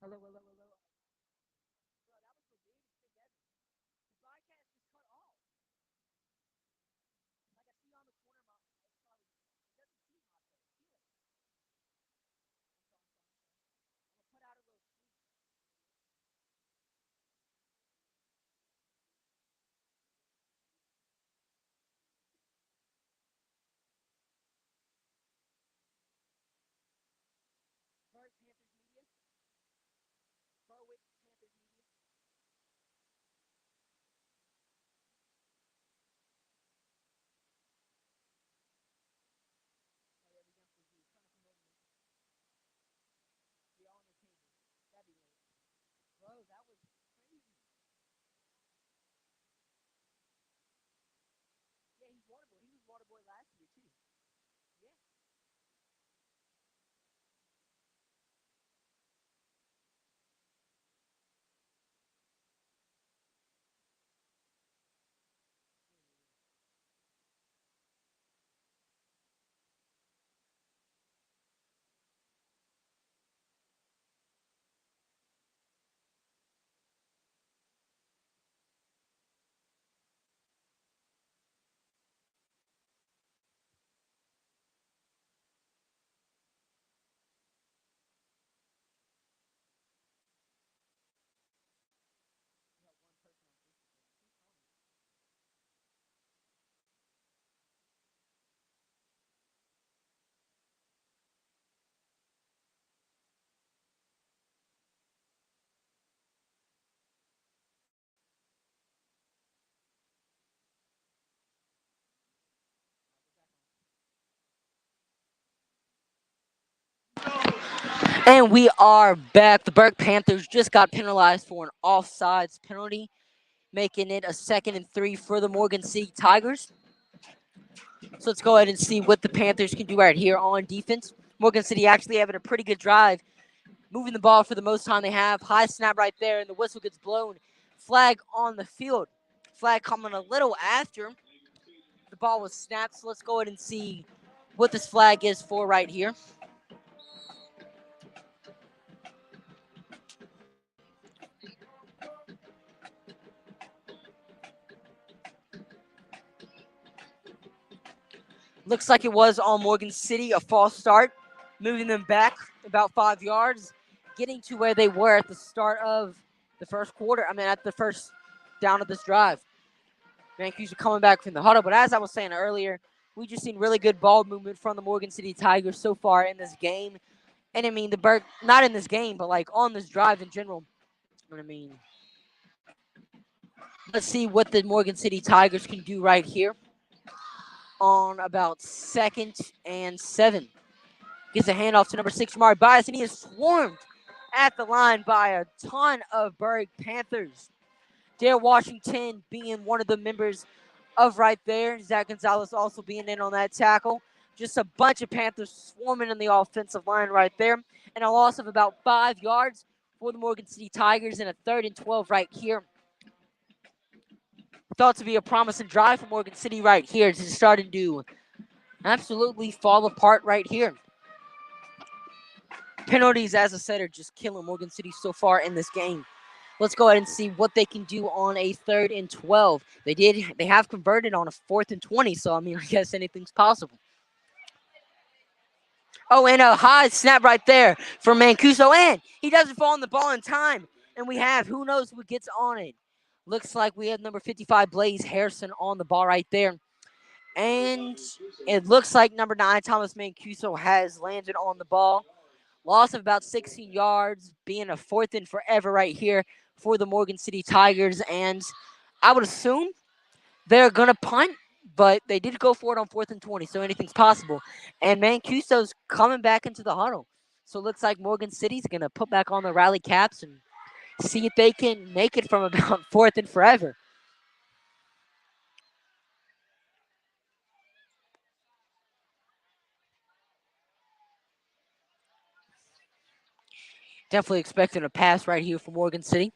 Hello. Berwick Panthers media. Bro, that was crazy. Yeah, he's Waterboy. He was Waterboy last year too. Yeah. And we are back. The Berwick Panthers just got penalized for an offsides penalty, making it a 2nd and 3 for the Morgan City Tigers. So let's go ahead and see what the Panthers can do right here on defense. Morgan City actually having a pretty good drive, moving the ball for the most time they have. High snap right there, and the whistle gets blown. Flag on the field. Flag coming a little after the ball was snapped. So let's go ahead and see what this flag is for right here. Looks like it was on Morgan City, a false start, moving them back about 5 yards, getting to where they were at the start of the first quarter. At the first down of this drive. Vancouver coming back from the huddle. But as I was saying earlier, We just seen really good ball movement from the Morgan City Tigers so far in this game. And I mean, not in this game, but like on this drive in general. I mean, let's see what the Morgan City Tigers can do right here on about 2nd and 7. Gives a handoff to number 6, Jamari Bias, and he is swarmed at the line by a ton of Berwick Panthers. Dare Washington being one of the members of right there. Zach Gonzalez also being in on that tackle. Just a bunch of Panthers swarming in the offensive line right there. And a loss of about 5 yards for the Morgan City Tigers in a 3rd and 12 right here. Thought to be a promising drive for Morgan City right here. It's starting to absolutely fall apart right here. Penalties, as I said, are just killing Morgan City so far in this game. Let's go ahead and see what they can do on a 3rd and 12. They have converted on a 4th and 20, so I mean, I guess anything's possible. Oh, and a high snap right there for Mancuso, and he doesn't fall on the ball in time. And we have, who knows who gets on it. Looks like we have number 55, Blaze Harrison, on the ball right there. And it looks like number 9, Thomas Mancuso, has landed on the ball. Loss of about 16 yards, being a 4th and forever right here for the Morgan City Tigers. And I would assume they're going to punt, but they did go for it on 4th and 20, so anything's possible. And Mancuso's coming back into the huddle. So it looks like Morgan City's going to put back on the rally caps and see if they can make it from about 4th and forever. Definitely expecting a pass right here from Morgan City.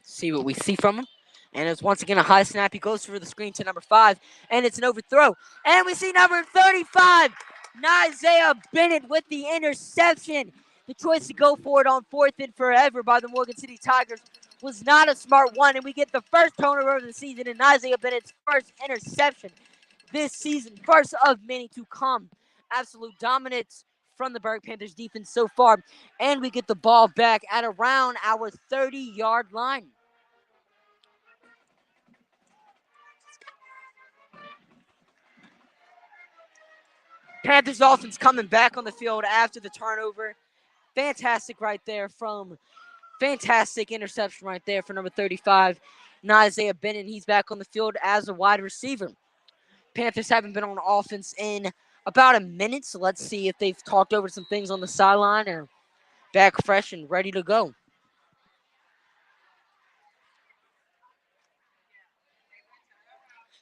See what we see from him. And it's once again a high snap. He goes for the screen to number 5, and it's an overthrow. And we see number 35, Isaiah Bennett, with the interception. The choice to go for it on 4th and forever by the Morgan City Tigers was not a smart one, and we get the first turnover of the season in Isaiah Bennett's first interception this season, first of many to come. Absolute dominance from the Berwick Panthers defense so far, and we get the ball back at around our 30-yard line. Panthers offense coming back on the field after the turnover. Fantastic interception right there for number 35, Isaiah Bennett. He's back on the field as a wide receiver. Panthers haven't been on offense in about a minute, so let's see if they've talked over some things on the sideline or back fresh and ready to go.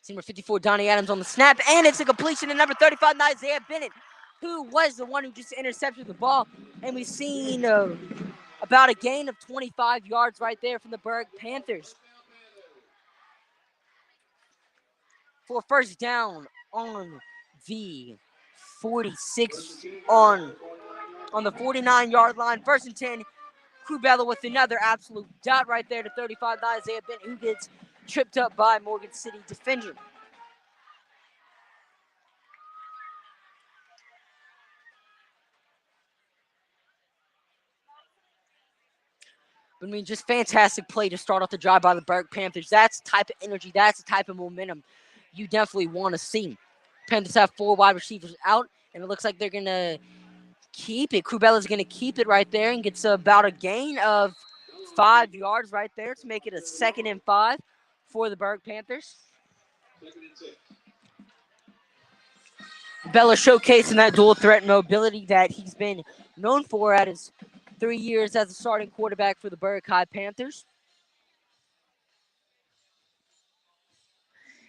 Number 54, Donnie Adams on the snap, and it's a completion to number 35, Isaiah Bennett, who was the one who just intercepted the ball. And we've seen about a gain of 25 yards right there from the Berwick Panthers. For a first down on the 46, on the 49-yard line. 1st and 10. Crubella with another absolute dot right there to 35, Isaiah Bennett, who gets tripped up by Morgan City defender. I mean, just fantastic play to start off the drive by the Berwick Panthers. That's the type of energy, that's the type of momentum you definitely want to see. Panthers have 4 wide receivers out, and it looks like they're going to keep it. Crubella's going to keep it right there and gets about a gain of 5 yards right there to make it a 2nd and 5 for the Berwick Panthers. Bella showcasing that dual threat mobility that he's been known for at his 3 years as a starting quarterback for the Berwick High Panthers.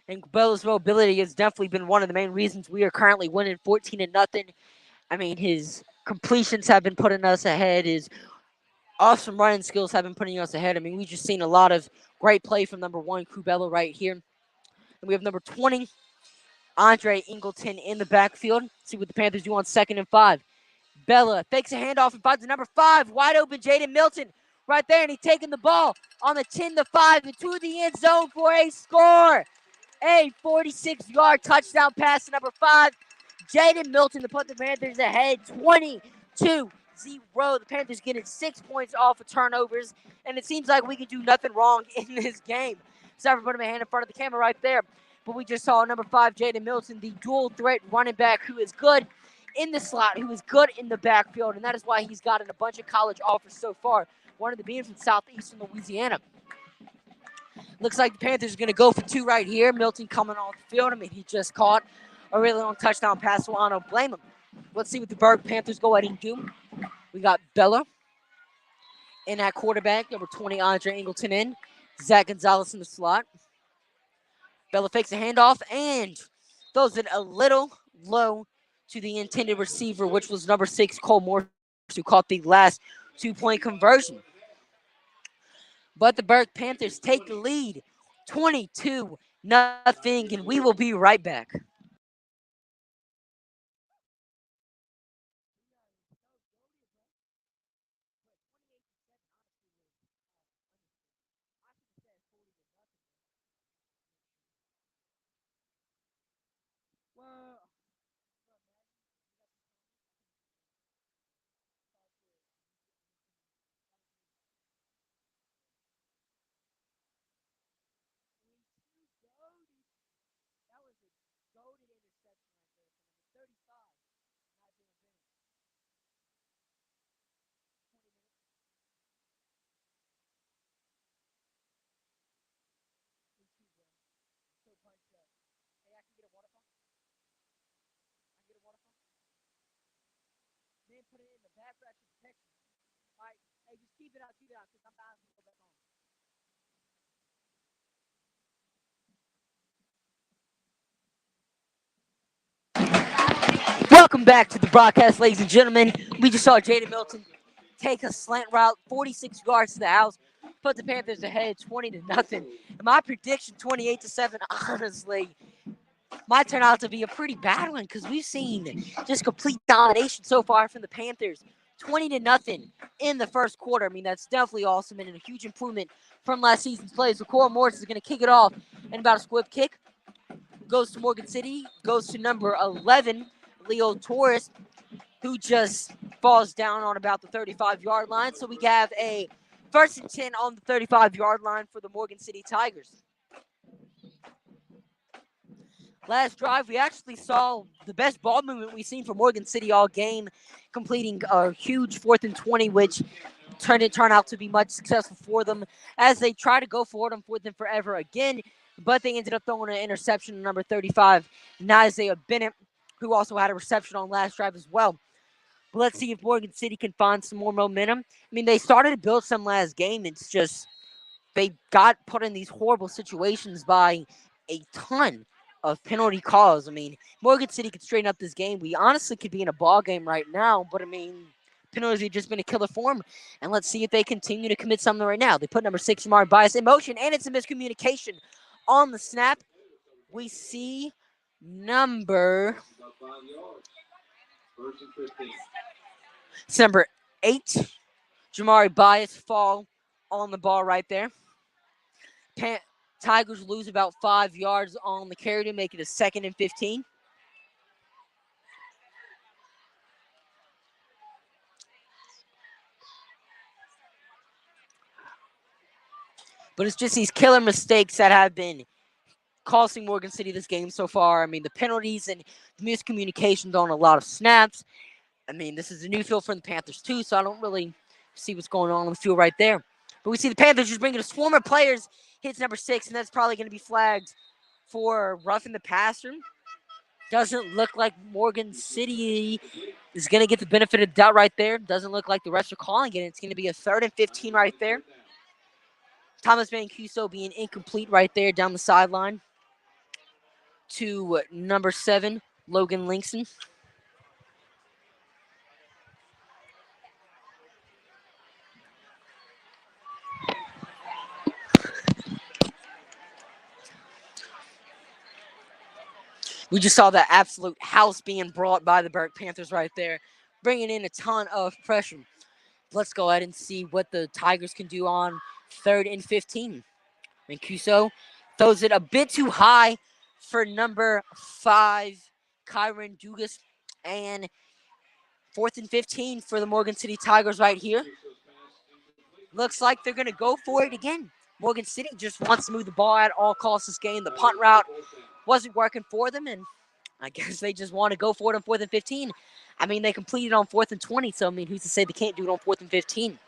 And Bella's mobility has definitely been one of the main reasons we are currently winning 14-0. I mean, his completions have been putting us ahead. His awesome running skills have been putting us ahead. I mean, we've just seen a lot of great play from number 1, Crubella, right here. And we have number 20, Andre Ingleton, in the backfield. See what the Panthers do on 2nd and 5. Bella fakes a handoff and finds the number 5, wide open Jaden Milton right there. And he's taking the ball on the 10-5 into the end zone for a score. A 46-yard touchdown pass to number 5, Jaden Milton, to put the Panthers ahead 22-0. The Panthers getting 6 points off of turnovers, and it seems like we can do nothing wrong in this game. So everybody put my hand in front of the camera right there. But we just saw number 5, Jaden Milton, the dual threat running back who is good in the slot, who is good in the backfield, and that is why he's gotten a bunch of college offers so far. One of the being from southeastern Louisiana. Looks like the Panthers are going to go for 2 right here. Milton coming off the field. I mean, he just caught a really long touchdown pass, so I don't blame him. Let's see what the Berwick Panthers go ahead and do. We got Bella in at quarterback, number 20, Andre Ingleton in. Zach Gonzalez in the slot. Bella fakes a handoff and throws it a little low to the intended receiver, which was number 6, Cole Morse, who caught the last 2-point conversion. But the Berwick Panthers take the lead, 22-0, and we will be right back. Put it in the back for extra protection. All right, hey, just keep it out, because I'm about to go back on. Welcome back to the broadcast, ladies and gentlemen. We just saw Jaden Milton take a slant route, 46 yards to the house, put the Panthers ahead 20-0. And my prediction, 28-7, honestly, might turn out to be a pretty bad one because we've seen just complete domination so far from the Panthers. 20-0 in the first quarter. I mean, that's definitely awesome and a huge improvement from last season's plays. So Cole Morris is going to kick it off and about a squib kick. Goes to Morgan City, goes to number 11, Leo Torres, who just falls down on about the 35-yard line. So we have a 1st and 10 on the 35-yard line for the Morgan City Tigers. Last drive, we actually saw the best ball movement we've seen from Morgan City all game, completing a huge 4th and 20, which turned out to be much successful for them as they try to go for it on 4th and forever again, but they ended up throwing an interception to number 35, Isaiah Bennett, who also had a reception on last drive as well. But let's see if Morgan City can find some more momentum. I mean, they started to build some last game. It's just they got put in these horrible situations by a ton of penalty calls. I mean, Morgan City could straighten up this game. We honestly could be in a ball game right now, but I mean, penalties have just been a killer form. And let's see if they continue to commit something right now. They put number 6, Jamar Bias, in motion, and it's a miscommunication on the snap. We see number 8, Jamari Bias, fall on the ball right there. Tigers lose about 5 yards on the carry to make it a 2nd and 15. But it's just these killer mistakes that have been costing Morgan City this game so far. I mean, the penalties and miscommunications on a lot of snaps. I mean, this is a new field for the Panthers too, so I don't really see what's going on the field right there. But we see the Panthers just bringing us former players, hits number 6, and that's probably going to be flagged for roughing the passer. Doesn't look like Morgan City is going to get the benefit of the doubt right there. Doesn't look like the refs are calling it. It's going to be a 3rd and 15 right there. Thomas Mancuso being incomplete right there down the sideline to number 7, Logan Linkson. We just saw that absolute house being brought by the Berwick Panthers right there, bringing in a ton of pressure. Let's go ahead and see what the Tigers can do on 3rd and 15. Mancuso throws it a bit too high for number 5, Kyron Dugas, and 4th and 15 for the Morgan City Tigers right here. Looks like they're going to go for it again. Morgan City just wants to move the ball at all costs this game. The punt route wasn't working for them, and I guess they just want to go for it on 4th and 15. I mean, they completed on 4th and 20, so I mean, who's to say they can't do it on 4th and 15?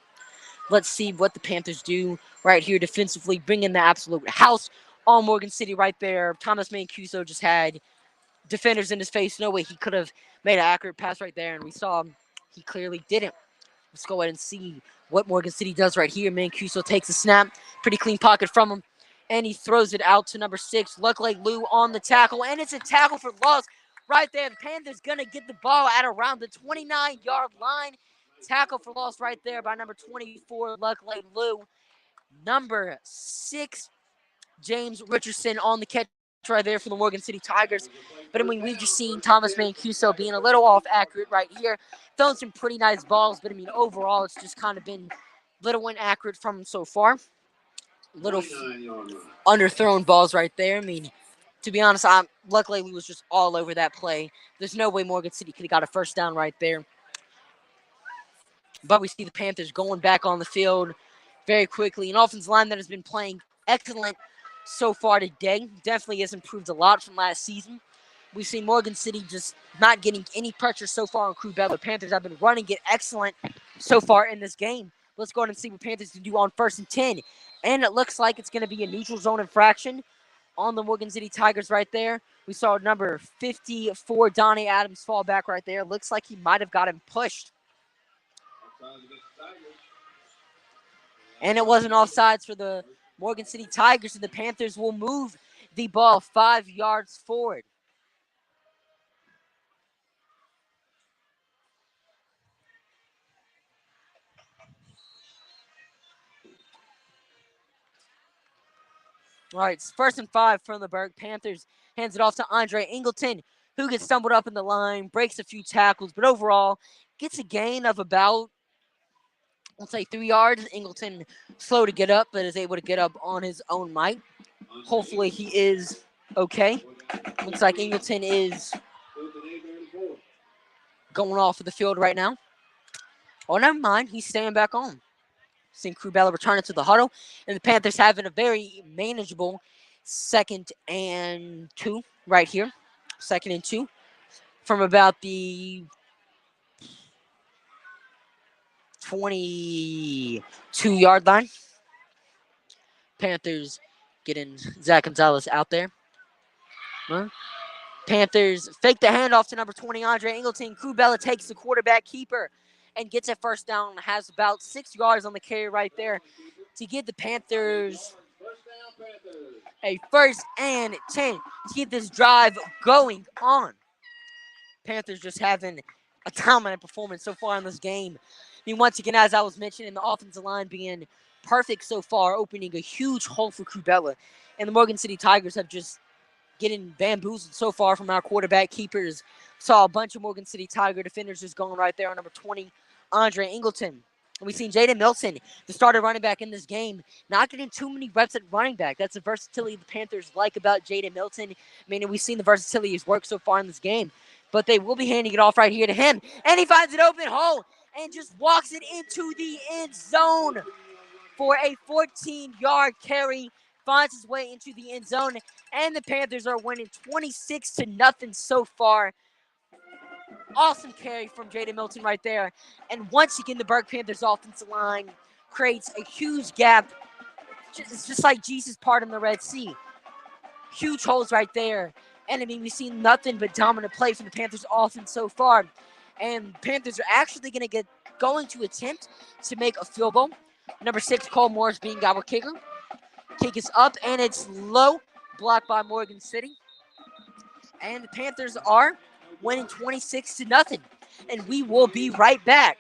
Let's see what the Panthers do right here defensively, bringing the absolute house on Morgan City right there. Thomas Mancuso just had defenders in his face. No way he could have made an accurate pass right there, and we saw he clearly didn't. Let's go ahead and see what Morgan City does right here. Mancuso takes a snap, pretty clean pocket from him, and he throws it out to number 6. Luckily, Lou on the tackle, and it's a tackle for loss right there. The Panthers going to get the ball at around the 29-yard line. Tackle for loss right there by number 24, Luckily Lou. Number 6, James Richardson on the catch right there for the Morgan City Tigers. But I mean, we've just seen Thomas Mancuso being a little off accurate right here. Throwing some pretty nice balls, but I mean, overall, it's just kind of been little inaccurate from him so far. Little underthrown balls right there. I mean, to be honest, luckily we was just all over that play. There's no way Morgan City could have got a first down right there. But we see the Panthers going back on the field very quickly. An offensive line that has been playing excellent so far today. Definitely has improved a lot from last season. We've seen Morgan City just not getting any pressure so far on Crew Bell. The Panthers have been running it excellent so far in this game. Let's go ahead and see what Panthers can do on 1st and 10. And it looks like it's going to be a neutral zone infraction on the Morgan City Tigers right there. We saw number 54, Donnie Adams, fall back right there. Looks like he might have got him pushed. And it wasn't offsides for the Morgan City Tigers, and the Panthers will move the ball 5 yards forward. All right, it's 1st and 5 from the Berwick Panthers. Hands it off to Andre Ingleton, who gets stumbled up in the line, breaks a few tackles, but overall gets a gain of about, let's say, 3 yards. Ingleton slow to get up, but is able to get up on his own might. Hopefully he is okay. Looks like Ingleton is going off of the field right now. Oh, never mind. He's staying back on. Seeing Crew Bella return it to the huddle. And the Panthers having a very manageable 2nd and 2 right here. 2nd and 2 from about the 22-yard line. Panthers getting Zach Gonzalez out there. Panthers fake the handoff to number 20, Andre Ingleton. Crew Bella takes the quarterback keeper and gets a first down. Has about 6 yards on the carry right there to give the Panthers a 1st and 10 to keep this drive going on. Panthers just having a dominant performance so far in this game. I mean, once again, as I was mentioning, the offensive line being perfect so far, opening a huge hole for Crew Bella. And the Morgan City Tigers have just getting bamboozled so far from our quarterback keepers. Saw a bunch of Morgan City Tiger defenders just going right there on number 20, Andre Ingleton. And we've seen Jaden Milton, the starter running back in this game, not getting too many reps at running back. That's the versatility the Panthers like about Jaden Milton. I mean, we've seen the versatility he's worked so far in this game. But they will be handing it off right here to him. And he finds an open hole and just walks it into the end zone for a 14-yard carry. Finds his way into the end zone. And the Panthers are winning 26-0 so far. Awesome carry from Jaden Milton right there. And once again, the Berwick Panthers offensive line creates a huge gap. It's just like Jesus parting the Red Sea. Huge holes right there. And I mean, we've seen nothing but dominant play from the Panthers offense so far. And Panthers are actually going to attempt to make a field goal. Number 6, Cole Morris being our kicker. Kick is up and it's low. Blocked by Morgan City. And the Panthers are winning 26-0. And we will be right back.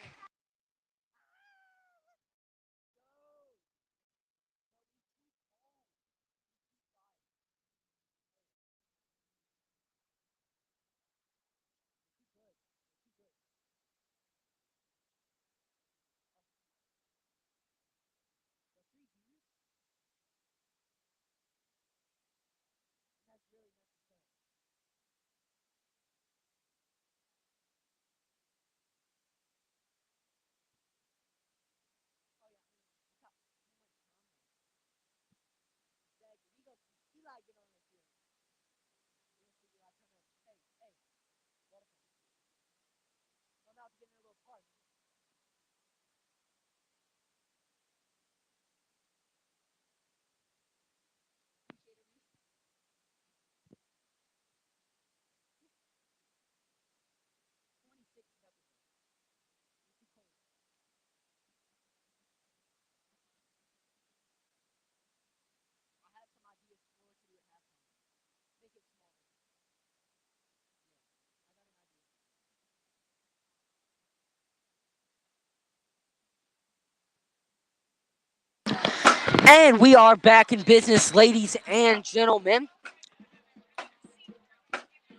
And we are back in business, ladies and gentlemen.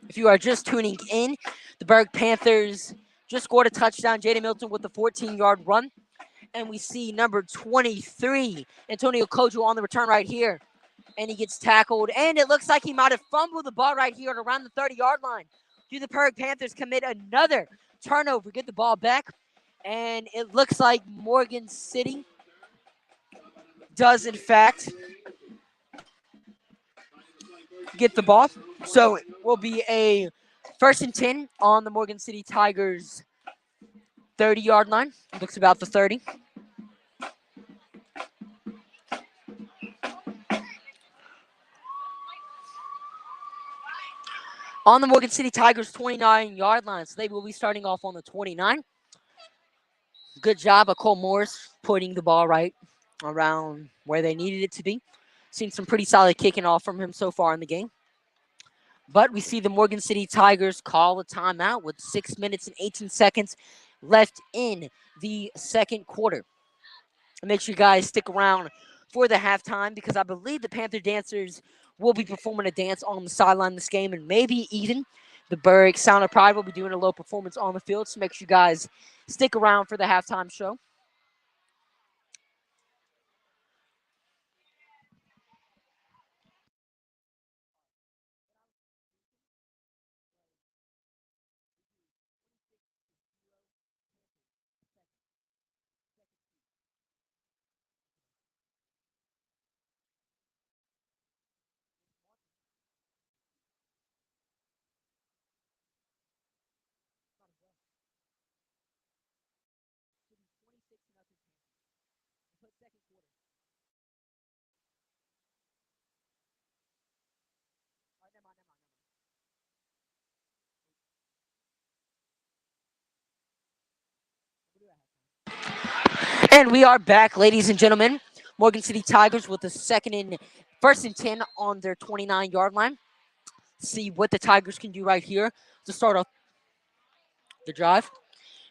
If you are just tuning in, the Berwick Panthers just scored a touchdown. Jaden Milton with the 14-yard run. And we see number 23, Antonio Kojo, on the return right here. And he gets tackled. And it looks like he might have fumbled the ball right here at around the 30-yard line. Do the Berwick Panthers commit another turnover, get the ball back? And it looks like Morgan City does, in fact, get the ball. So it will be a 1st and 10 on the Morgan City Tigers 30-yard line. Looks about the 30. On the Morgan City Tigers 29-yard line. So they will be starting off on the 29. Good job of Cole Morris putting the ball right around where they needed it to be. Seen some pretty solid kicking off from him so far in the game. But we see the Morgan City Tigers call a timeout with 6 minutes and 18 seconds left in the second quarter. Make sure you guys stick around for the halftime because I believe the Panther dancers will be performing a dance on the sideline this game, and maybe even the Berwick Sound of Pride will be doing a little performance on the field. So make sure you guys stick around for the halftime show. And we are back, ladies and gentlemen. Morgan City Tigers with the 1st and 10 on their 29-yard line. See what the Tigers can do right here to start off the drive.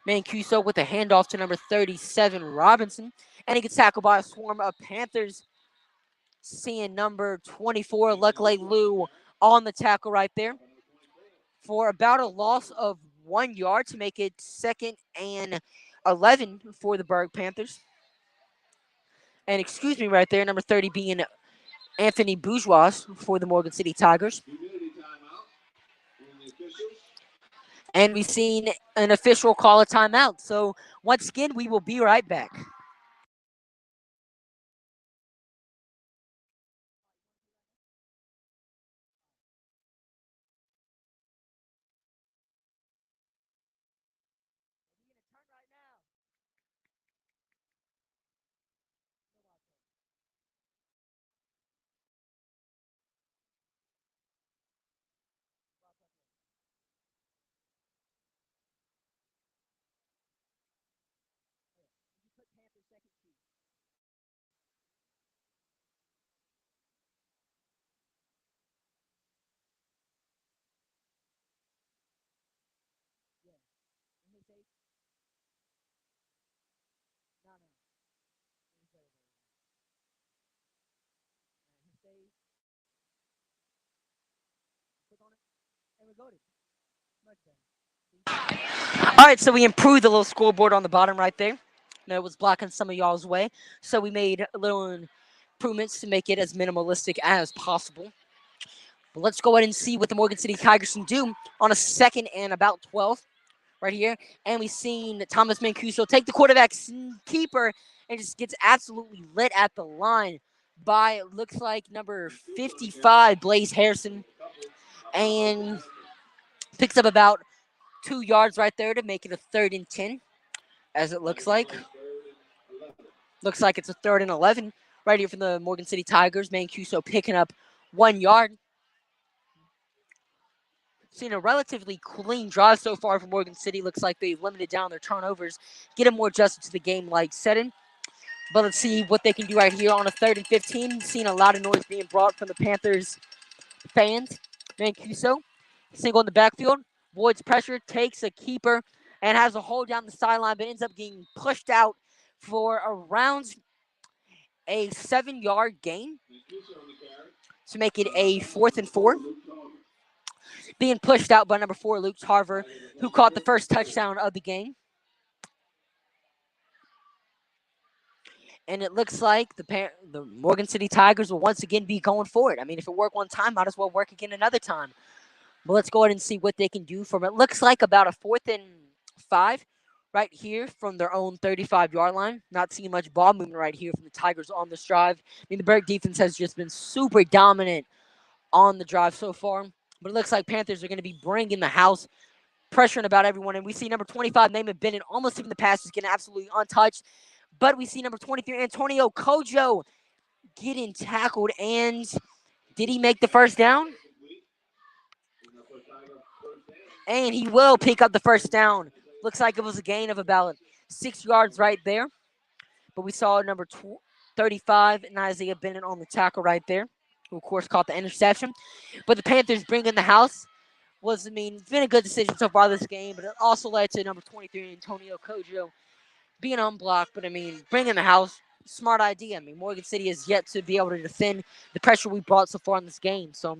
Mancuso with a handoff to number 37, Robinson. And he gets tackled by a swarm of Panthers. Seeing number 24, Luckily Lou, on the tackle right there for about a loss of 1 yard to make it 2nd and 11 for the Berwick Panthers. And excuse me right there, number 30 being Anthony Bourgeois for the Morgan City Tigers. And we've seen an official call a timeout. So once again, we will be right back. All right, so we improved the little scoreboard on the bottom right there. No, it was blocking some of y'all's way. So we made little improvements to make it as minimalistic as possible. But let's go ahead and see what the Morgan City Tigers can do on a 2nd and about 12 right here. And we've seen Thomas Mancuso take the quarterback's keeper and just gets absolutely lit at the line by, looks like, number 55, Blaze Harrison. And picks up about 2 yards right there to make it a 3rd and 10, as it looks like. Looks like it's a 3rd and 11 right here from the Morgan City Tigers. Mancuso picking up 1 yard. Seen a relatively clean drive so far from Morgan City. Looks like they've limited down their turnovers, get them more adjusted to the game-like setting. But let's see what they can do right here on a 3rd and 15. Seen a lot of noise being brought from the Panthers fans. Mancuso, single in the backfield, avoids pressure, takes a keeper, and has a hold down the sideline, but ends up getting pushed out for around a 7-yard gain to make it a 4th and 4. Being pushed out by number 4, Luke Tarver, who caught the first touchdown of the game. And it looks like the Morgan City Tigers will once again be going for it. I mean, if it worked one time, might as well work again another time. But let's go ahead and see what they can do from it. Looks like about a 4th and 5 right here from their own 35-yard line. Not seeing much ball movement right here from the Tigers on this drive. I mean, the Berwick defense has just been super dominant on the drive so far. But it looks like Panthers are going to be bringing the house, pressuring about everyone. And we see number 25, Naaman Bennett, almost taking the passes, getting absolutely untouched. But we see number 23, Antonio Kojo, getting tackled. And did he make the first down? And he will pick up the first down. Looks like it was a gain of about 6 yards right there. But we saw number 35, and Isaiah Bennett on the tackle right there, who, of course, caught the interception. But the Panthers bringing the house it's been a good decision so far this game, but it also led to number 23, Antonio Kojo, being unblocked. But, bringing the house, smart idea. Morgan City has yet to be able to defend the pressure we brought so far in this game. So,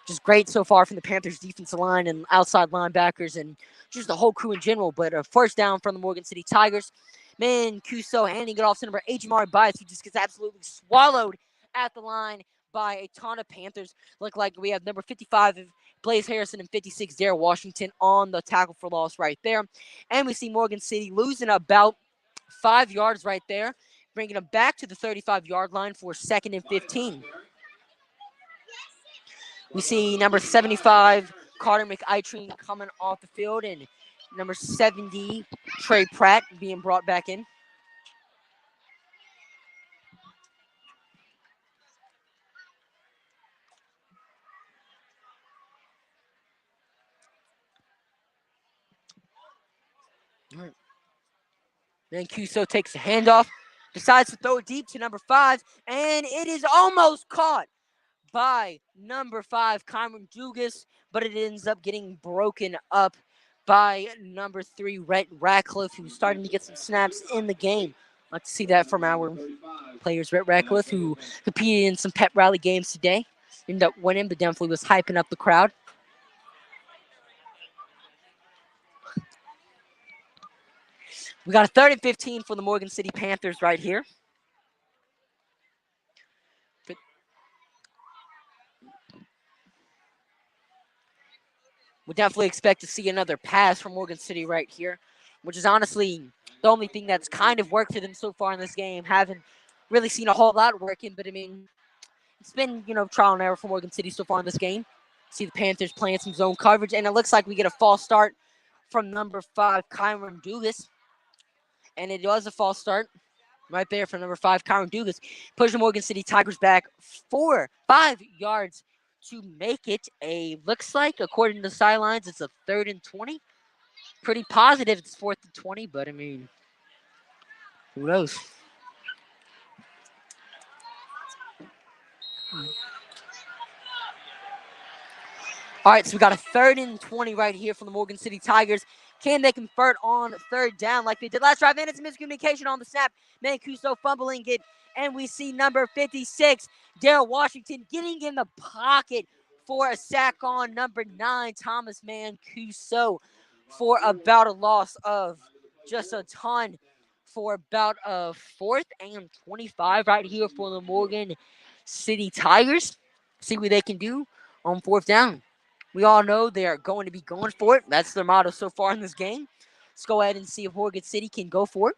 just great so far from the Panthers defensive line and outside linebackers and just the whole crew in general. But a first down from the Morgan City Tigers. Mancuso handing it off to number 8, Jamari Bias, who just gets absolutely swallowed at the line by a ton of Panthers. Look like we have number 55 of Blaze Harrison and 56 Darrell Washington on the tackle for loss right there. And we see Morgan City losing about 5 yards right there, bringing them back to the 35-yard line for 2nd and 15. We see number 75, Carter McItreen, coming off the field, and number 70, Trey Pratt, being brought back in. All right. Then Cuso takes the handoff, decides to throw it deep to number 5, and it is almost caught by number 5, Cameron Dugas, but it ends up getting broken up by number 3, Rhett Ratcliffe, who's starting to get some snaps in the game. Like to see that from our players. Rhett Ratcliffe, who competed in some pep rally games today, ended up winning, but definitely was hyping up the crowd. We got a 3rd and 15 for the Morgan City Panthers right here. We definitely expect to see another pass from Morgan City right here, which is honestly the only thing that's kind of worked for them so far in this game. Haven't really seen a whole lot working, but it's been, trial and error for Morgan City so far in this game. See the Panthers playing some zone coverage, and it looks like we get a false start from number 5, Kyron Dugas. And it was a false start right there from number 5, Kyron Dugas. Push the Morgan City Tigers back 5 yards to make it looks like, according to the sidelines, it's a 3rd and 20. Pretty positive it's 4th and 20, but who knows? All right, so we got a 3rd and 20 right here from the Morgan City Tigers. Can they convert on 3rd down like they did last drive? And it's a miscommunication on the snap. Mancuso fumbling it. And we see number 56, Darrell Washington, getting in the pocket for a sack on number 9, Thomas Mancuso, for about a loss of just a ton, for about a 4th and 25 right here for the Morgan City Tigers. See what they can do on 4th down. We all know they are going to be going for it. That's their motto so far in this game. Let's go ahead and see if Morgan City can go for it.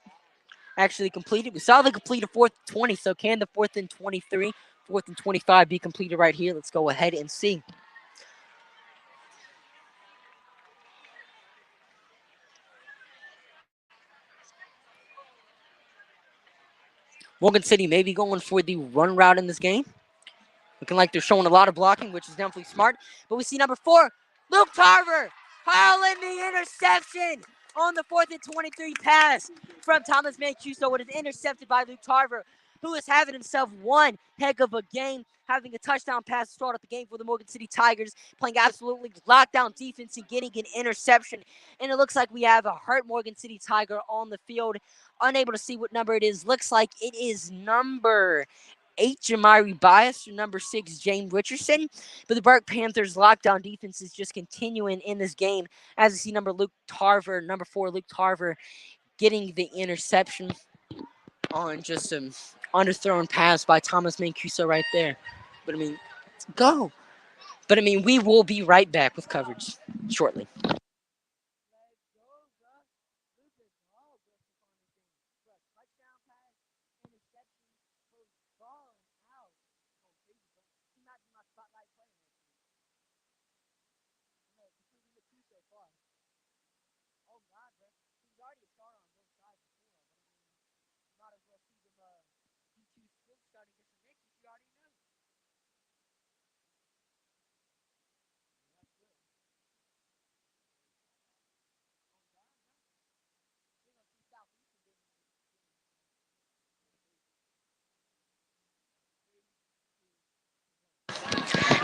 Actually complete it. We saw they complete a 4th and 20, so can the 4th and 23, 4th and 25 be completed right here? Let's go ahead and see. Morgan City may be going for the run route in this game. Looking like they're showing a lot of blocking, which is definitely smart. But we see number 4, Luke Tarver, hauling the interception on the 4th and 23 pass from Thomas Mancuso. It is intercepted by Luke Tarver. who is having himself one heck of a game, having a touchdown pass to start off the game for the Morgan City Tigers, playing absolutely lockdown defense and getting an interception. And it looks like we have a hurt Morgan City Tiger on the field. Unable to see what number it is. Looks like it is number 8, Jamari Bias, or number 6, James Richardson. But the Berwick Panthers' lockdown defense is just continuing in this game. As you see, number 4, Luke Tarver, getting the interception on just an underthrown pass by Thomas Mancuso right there. But I mean, go. But I mean, we will be right back with coverage shortly.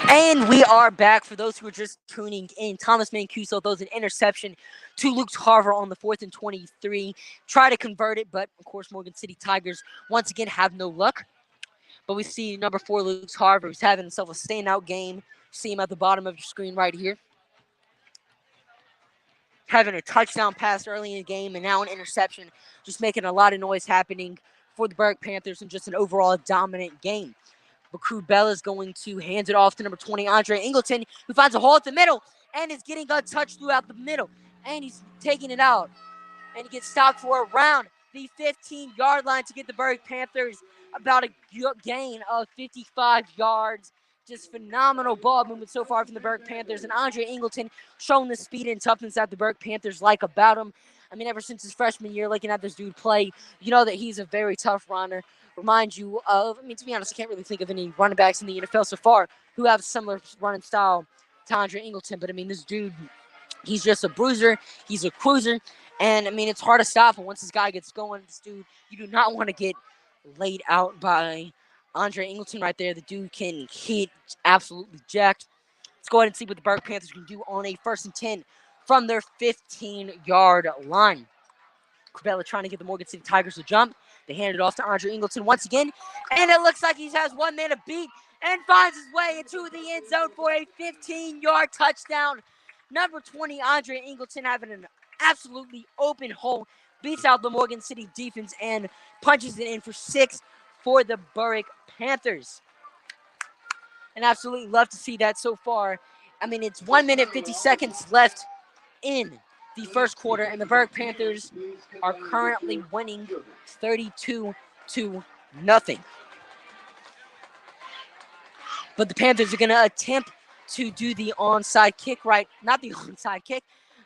And we are back. For those who are just tuning in, Thomas Mancuso throws an interception to Luke Tarver on the 4th and 23. Try to convert it, but of course, Morgan City Tigers once again have no luck. But we see number 4, Luke Tarver, who's having himself a standout game. See him at the bottom of your screen right here. Having a touchdown pass early in the game and now an interception. Just making a lot of noise happening for the Berwick Panthers and just an overall dominant game. But Crew Bell is going to hand it off to number 20, Andre Ingleton, who finds a hole at the middle and is getting untouched throughout the middle. And he's taking it out. And he gets stopped for around the 15-yard line to get the Berwick Panthers about a gain of 55 yards. Just phenomenal ball movement so far from the Berwick Panthers. And Andre Ingleton showing the speed and toughness that the Berwick Panthers like about him. I mean, ever since his freshman year, looking at this dude play, you know that he's a very tough runner. Remind you of, I mean, to be honest, I can't really think of any running backs in the NFL so far who have similar running style to Andre Ingleton. But, I mean, this dude, he's just a bruiser. He's a cruiser. And, I mean, it's hard to stop him. Once this guy gets going, this dude, you do not want to get laid out by Andre Ingleton right there. The dude can hit, absolutely jacked. Let's go ahead and see what the Berwick Panthers can do on a 1st and 10 from their 15-yard line. Cabela trying to get the Morgan City Tigers to jump. They hand it off to Andre Ingleton once again. And it looks like he has one man to beat and finds his way into the end zone for a 15-yard touchdown. Number 20, Andre Ingleton, having an absolutely open hole, beats out the Morgan City defense and punches it in for 6 for the Berwick Panthers. And absolutely love to see that so far. I mean, it's 1 minute, 50 seconds left in the first quarter, and the Berwick Panthers are currently winning 32-0. But the Panthers are going to attempt to do the onside kick, right? Not the onside kick.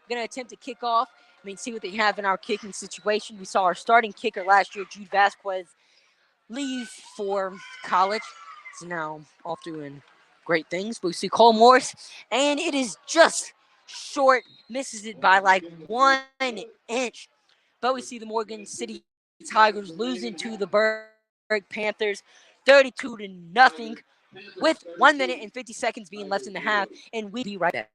Going to attempt to kick off. I mean, see what they have in our kicking situation. We saw our starting kicker last year, Jude Vasquez, leave for college. He's now off doing great things. But we see Cole Morris, and it is just short, misses it by like 1 inch. But we see the Morgan City Tigers losing to the Berwick Panthers 32-0 with 1 minute and 50 seconds being left in the half. And we'll be right back.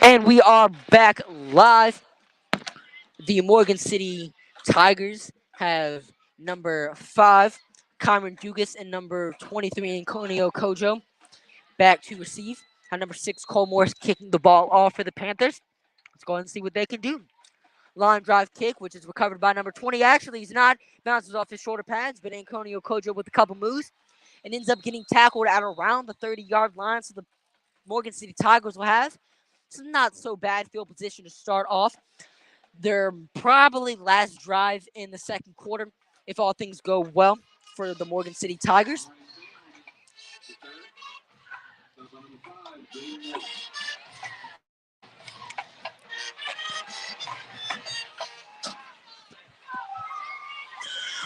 And we are back live. The Morgan City Tigers have number 5, Cameron Dugas, and number 23, Antonio Kojo, back to receive. How number 6, Cole Morris, kicking the ball off for the Panthers. Let's go ahead and see what they can do. Line drive kick, which is recovered by number 20. Actually, he's not. Bounces off his shoulder pads, but Antonio Kojo with a couple moves and ends up getting tackled at around the 30-yard line. So the Morgan City Tigers will have some not so bad field position to start off. Their probably last drive in the second quarter, if all things go well for the Morgan City Tigers.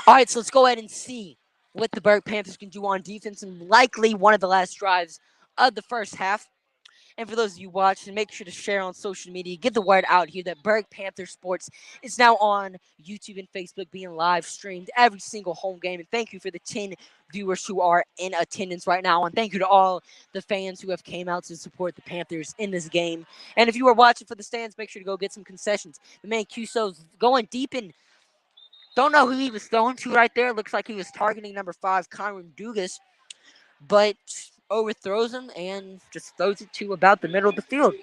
All right, so let's go ahead and see what the Berwick Panthers can do on defense and likely one of the last drives of the first half. And for those of you watching, make sure to share on social media. Get the word out here that Berwick Panther Sports is now on YouTube and Facebook being live streamed every single home game. And thank you for the 10 viewers who are in attendance right now. And thank you to all the fans who have came out to support the Panthers in this game. And if you are watching for the stands, make sure to go get some concessions. The man Cuso's going deep and don't know who he was throwing to right there. Looks like he was targeting number 5, Kyron Dugas, but overthrows him and just throws it to about the middle of the field.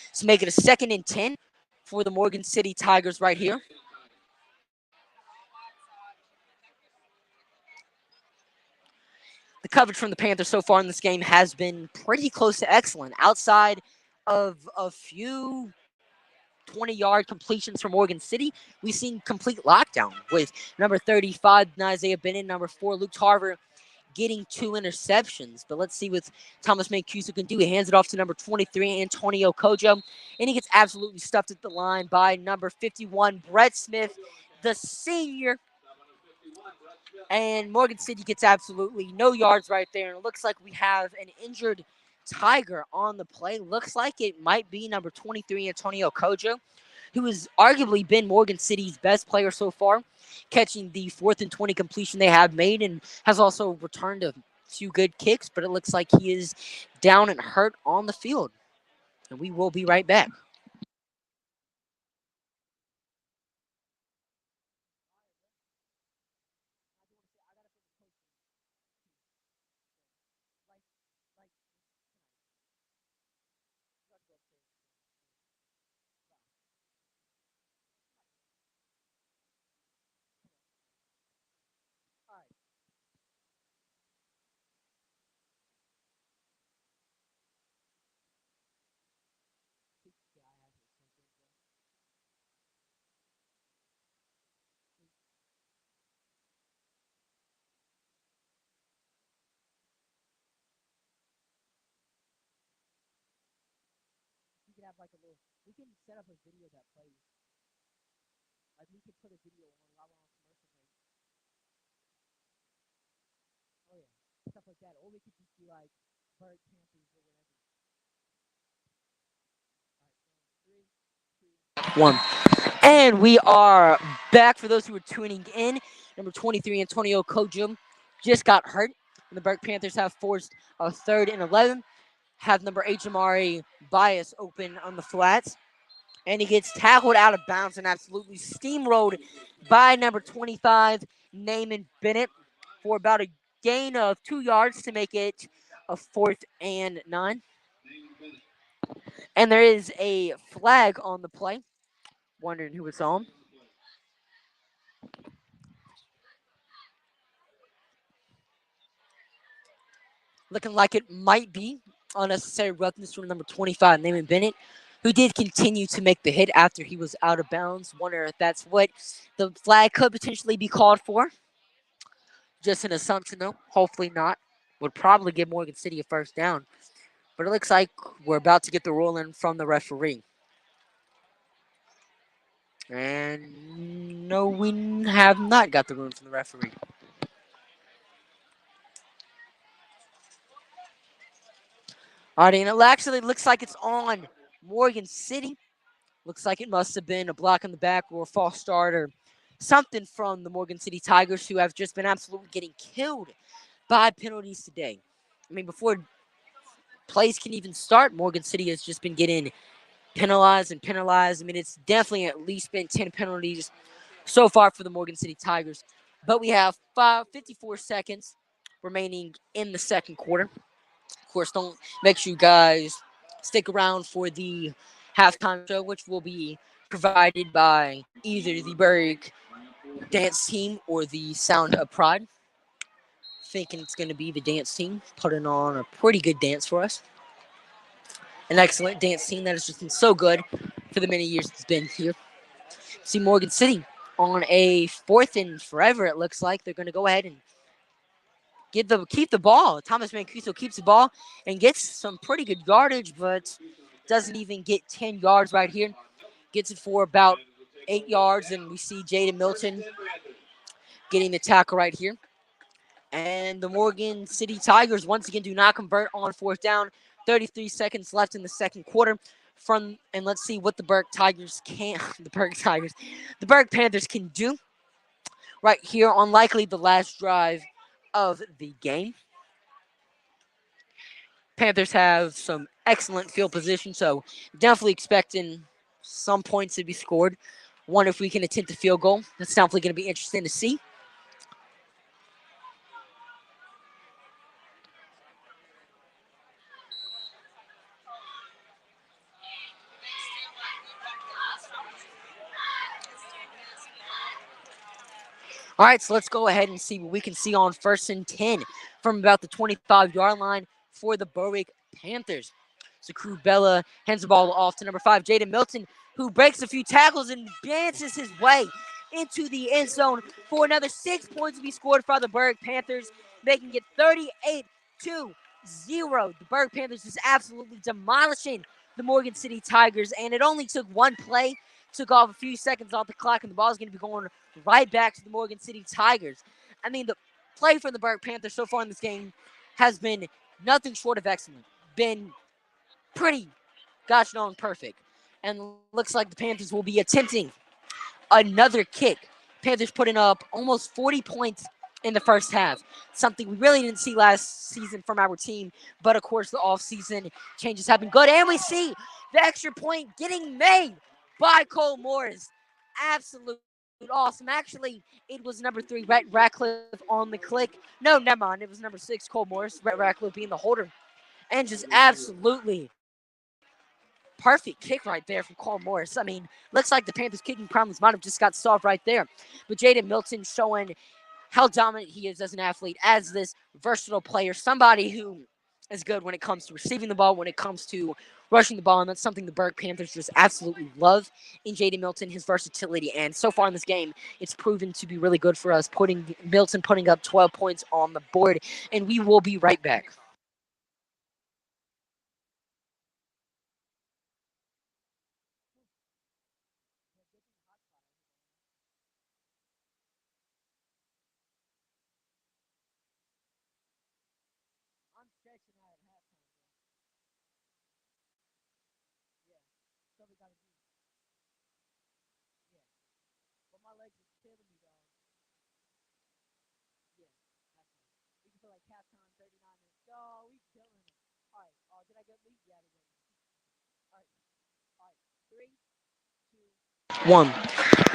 Let's make it a 2nd and 10 for the Morgan City Tigers right here. The coverage from the Panthers so far in this game has been pretty close to excellent. Outside of a few 20-yard completions from Morgan City, we've seen complete lockdown with number 35, Isaiah Bennett, number 4, Luke Tarver, getting 2 interceptions. But let's see what Thomas Mancuso can do. He hands it off to number 23, Antonio Kojo, and he gets absolutely stuffed at the line by number 51, Brett Smith, the senior. And Morgan City gets absolutely no yards right there. And it looks like we have an injured Tiger on the play. Looks like it might be number 23, Antonio Kojo, who has arguably been Morgan City's best player so far, catching the 4th and 20 completion they have made and has also returned a few good kicks, but it looks like he is down and hurt on the field. And we will be right back. We can set up a video that plays. Like we could put a video on while we're on commercial break. Oh yeah, stuff like that. Or we could just be like Berwick Panthers or whatever. All right, 3, 2, 1. And we are back. For those who are tuning in, number 23, Antonio Kojo, just got hurt. And the Berwick Panthers have forced a 3rd and 11. Have number 8, Jamari Bias, open on the flats. And he gets tackled out of bounds and absolutely steamrolled by number 25, Naaman Bennett, for about a gain of 2 yards to make it a 4th and 9. And there is a flag on the play. Wondering who it's on. Looking like it might be unnecessary roughness from number 25, Naaman Bennett, who did continue to make the hit after he was out of bounds. Wonder if that's what the flag could potentially be called for. Just an assumption, though. Hopefully not. Would probably give Morgan City a 1st down. But it looks like we're about to get the ruling from the referee. And no, we have not got the ruling from the referee. All right, and it actually looks like it's on Morgan City. Looks like it must have been a block in the back or a false start or something from the Morgan City Tigers, who have just been absolutely getting killed by penalties today. I mean, before plays can even start, Morgan City has just been getting penalized and penalized. I mean, it's definitely at least been 10 penalties so far for the Morgan City Tigers. But we have 54 seconds remaining in the second quarter. course, don't make sure you guys stick around for the halftime show, which will be provided by either the Berwick dance team or the Sound of Pride. Thinking it's going to be the dance team putting on a pretty good dance for us. An excellent dance team that has just been so good for the many years it's been here. See Morgan City on a 4th and forever, it looks like. They're going to go ahead and keep the ball. Thomas Mancuso keeps the ball and gets some pretty good yardage, but doesn't even get 10 yards right here. Gets it for about 8 yards, and we see Jaden Milton getting the tackle right here. And the Morgan City Tigers once again do not convert on 4th down. 33 seconds left in the second quarter. And let's see what the Berwick Panthers can do right here on likely the last drive of the game. Panthers have some excellent field position, so definitely expecting some points to be scored. Wonder if we can attempt a field goal. That's definitely going to be interesting to see. All right, so let's go ahead and see what we can see on 1st and 10 from about the 25-yard line for the Berwick Panthers. So Crew Bella hands the ball off to number 5, Jaden Milton, who breaks a few tackles and advances his way into the end zone for another 6 points to be scored for the Berwick Panthers, making it 38-0. The Berwick Panthers is absolutely demolishing the Morgan City Tigers, and it only took one play. Took off a few seconds off the clock, and the ball is going to be going right back to the Morgan City Tigers. I mean, the play from the Berwick Panthers so far in this game has been nothing short of excellent. Been pretty gosh darn perfect. And looks like the Panthers will be attempting another kick. Panthers putting up almost 40 points in the first half. Something we really didn't see last season from our team. But, of course, the offseason changes have been good. And we see the extra point getting made by Cole Morris. Absolute awesome. Actually, it was number 3, Rhett Ratcliffe on the click. No, never mind. It was number 6, Cole Morris. Rhett Ratcliffe being the holder. And just absolutely perfect kick right there from Cole Morris. I mean, looks like the Panthers' kicking problems might have just got solved right there. But Jaden Milton showing how dominant he is as an athlete, as this versatile player, somebody who is good when it comes to receiving the ball, when it comes to rushing the ball, and that's something the Berwick Panthers just absolutely love in Jaden Milton, his versatility. And so far in this game, it's proven to be really good for us, Milton putting up 12 points on the board, and we will be right back. One.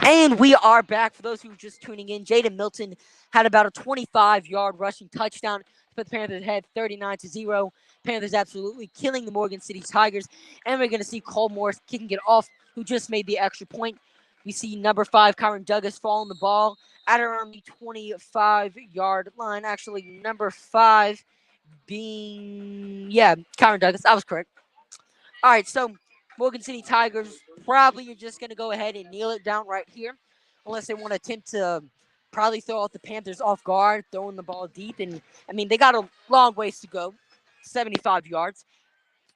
And we are back. For those who are just tuning in, Jaden Milton had about a 25-yard rushing touchdown to put the Panthers ahead 39-0. Panthers absolutely killing the Morgan City Tigers. And we're going to see Cole Morris kicking it off, who just made the extra point. We see number 5, Kyron Douglas, falling the ball at around the 25-yard line. Actually, number 5 being, Kyron Douglas. I was correct. All right, so Morgan City Tigers probably are just going to go ahead and kneel it down right here, unless they want to attempt to probably throw out the Panthers off guard, throwing the ball deep. And, I mean, they got a long ways to go, 75 yards.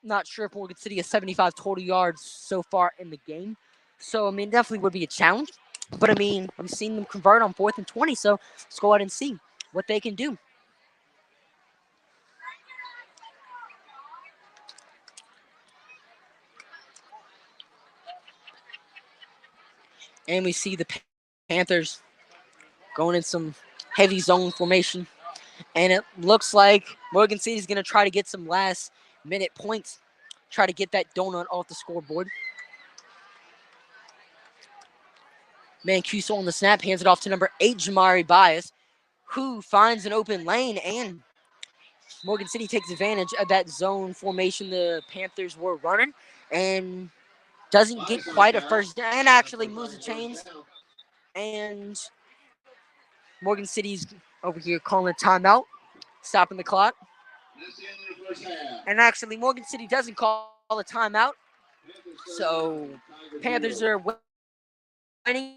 Not sure if Morgan City has 75 total yards so far in the game. So, I mean, definitely would be a challenge. But, I mean, we've seen them convert on 4th and 20, so let's go ahead and see what they can do. And we see the Panthers going in some heavy zone formation. And it looks like Morgan City is going to try to get some last-minute points, try to get that donut off the scoreboard. Mancuso on the snap, hands it off to number 8, Jamari Bias, who finds an open lane and Morgan City takes advantage of that zone formation the Panthers were running and doesn't get quite a first down and actually moves the chains. And Morgan City's over here calling a timeout, stopping the clock. And actually, Morgan City doesn't call a timeout. So Panthers are winning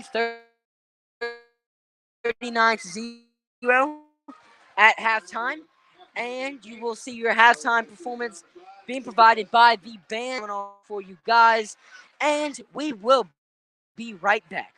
39-0 at halftime. And you will see your halftime performance being provided by the band for you guys. And we will be right back.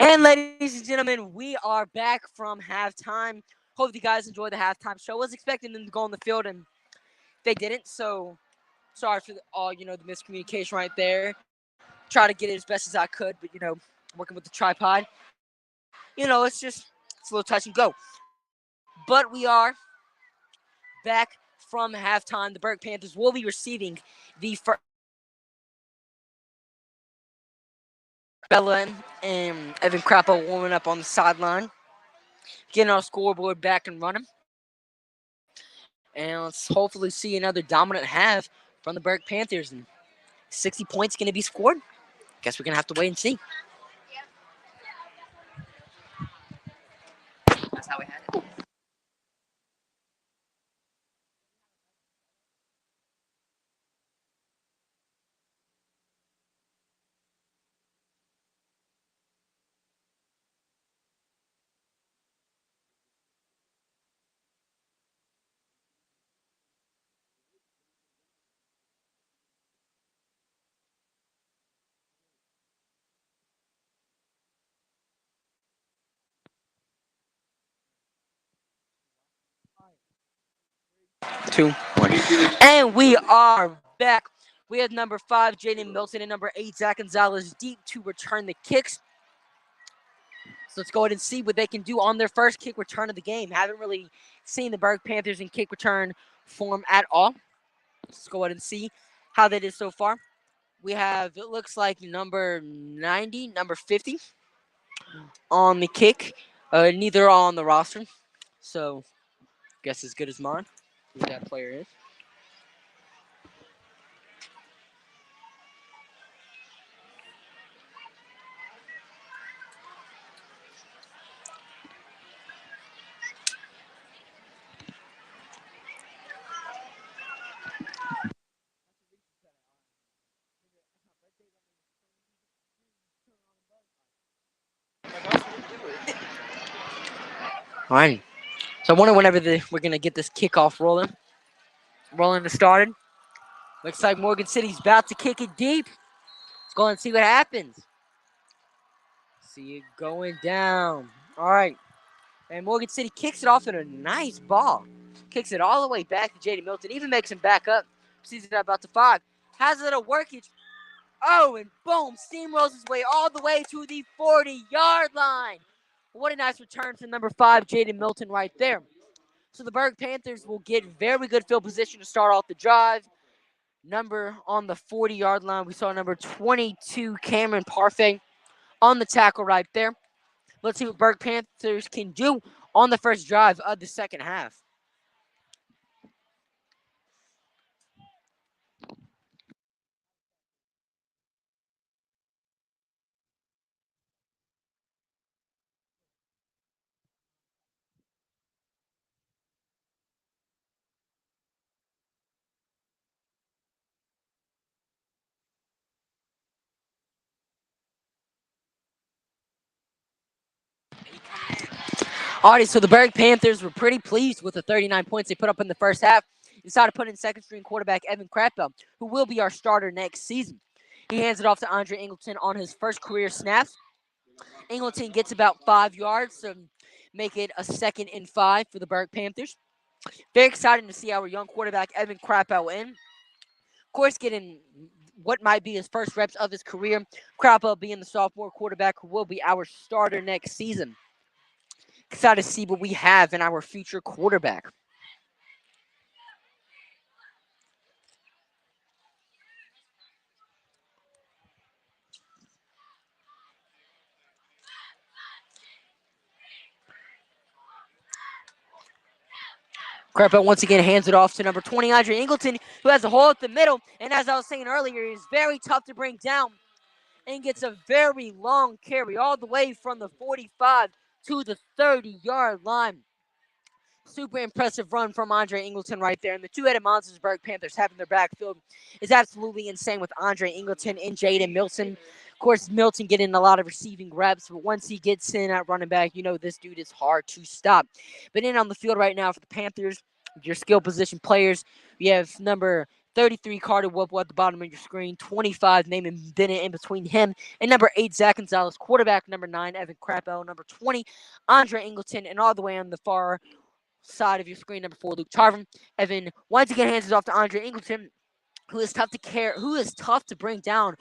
And ladies and gentlemen, we are back from halftime. Hope you guys enjoyed the halftime show. Was expecting them to go on the field, and they didn't. So sorry for all the miscommunication right there. Try to get it as best as I could, but working with the tripod, it's a little touch and go. But we are back from halftime. The Berwick Panthers will be receiving the first. Bella and Evan Crappo warming up on the sideline, getting our scoreboard back and running. And let's hopefully see another dominant half from the Berwick Panthers. And 60 points going to be scored. Guess we're going to have to wait and see. That's how we had it. Two. And we are back. We have number 5, Jaden Milton, and number 8, Zach Gonzalez, deep to return the kicks. So let's go ahead and see what they can do on their first kick return of the game. Haven't really seen the Berwick Panthers in kick return form at all. Let's go ahead and see how they did so far. We have, it looks like number 90, number 50 on the kick. Neither are on the roster. So, guess as good as mine, who that player is. All right. So I wonder whenever we're going to get this kickoff rolling. Rolling to started. Looks like Morgan City's about to kick it deep. Let's go and see what happens. See it going down. All right. And Morgan City kicks it off in a nice ball. Kicks it all the way back to J.D. Milton. Even makes him back up. Sees it about to 5. Has a little workage. Oh, and boom. Steamrolls his way all the way to the 40-yard line. What a nice return from number 5, J.D. Milton right there. So the Berwick Panthers will get very good field position to start off the drive. Number on the 40-yard line. We saw number 22, Cameron Parfait, on the tackle right there. Let's see what Berwick Panthers can do on the first drive of the second half. Alrighty, so the Berwick Panthers were pretty pleased with the 39 points they put up in the first half. Decided to put in second-string quarterback Evan Crappo, who will be our starter next season. He hands it off to Andre Ingleton on his first career snaps. Ingleton gets about 5 yards to make it a 2nd and 5 for the Berwick Panthers. Very exciting to see our young quarterback Evan Crappo in. Of course, getting what might be his first reps of his career. Crappo being the sophomore quarterback who will be our starter next season. Excited to see what we have in our future quarterback. Crappo once again hands it off to number 20, Andre Ingleton, who has a hole at the middle. And as I was saying earlier, he's very tough to bring down and gets a very long carry all the way from the 45 to the 30-yard line. Super impressive run from Andre Ingleton right there. And the two-headed monsters Berwick Panthers have in their backfield is absolutely insane with Andre Ingleton and Jaden Milton. Of course, Milton getting a lot of receiving reps, but once he gets in at running back, this dude is hard to stop. But in on the field right now for the Panthers, your skill position players, we have number 33, Carter Whipple at the bottom of your screen. 25, Naaman Bennett in between him. And number 8, Zach Gonzalez. Quarterback, number 9, Evan Crappell. Number 20, Andre Ingleton. And all the way on the far side of your screen, number 4, Luke Tarvin. Evan once again hands it off to Andre Ingleton, who is tough to bring down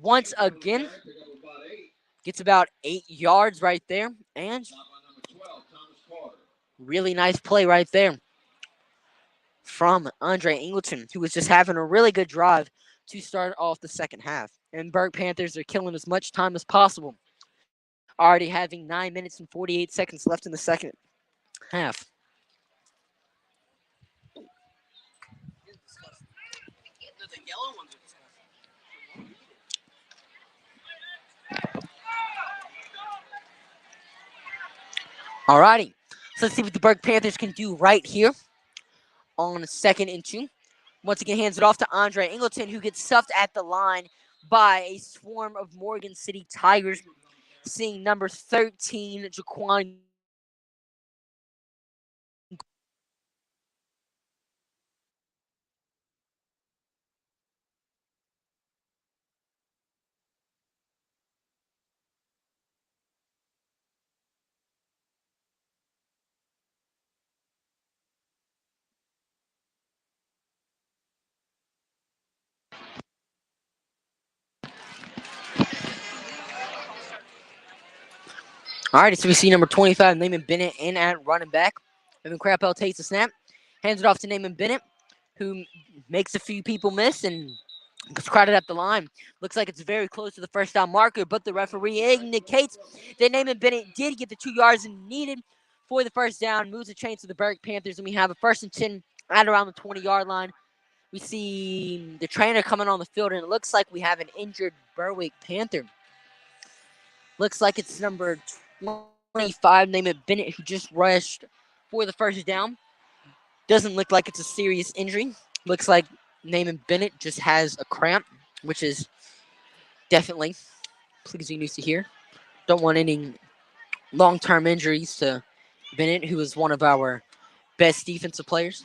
once again. Gets about 8 yards right there. And really nice play right there from Andre Ingleton, who was just having a really good drive to start off the second half. And Berwick Panthers are killing as much time as possible, already having 9 minutes and 48 seconds left in the second half. Alrighty, so let's see what the Berwick Panthers can do right here on 2nd and 2. Once again, hands it off to Andre Ingleton, who gets stuffed at the line by a swarm of Morgan City Tigers, seeing number 13, Jaquan. All right, so we see number 25, Naaman Bennett, in at running back. Evan Crappell takes the snap, hands it off to Naaman Bennett, who makes a few people miss and gets crowded up the line. Looks like it's very close to the first down marker, but the referee indicates that Naaman Bennett did get the 2 yards needed for the first down, moves the chains to the Berwick Panthers, and we have a 1st and 10 at around the 20-yard line. We see the trainer coming on the field, and it looks like we have an injured Berwick Panther. Looks like it's number 25, Naaman Bennett, who just rushed for the first down. Doesn't look like it's a serious injury. Looks like Naaman Bennett just has a cramp, which is definitely pleasing news to hear. Don't want any long-term injuries to Bennett, who is one of our best defensive players.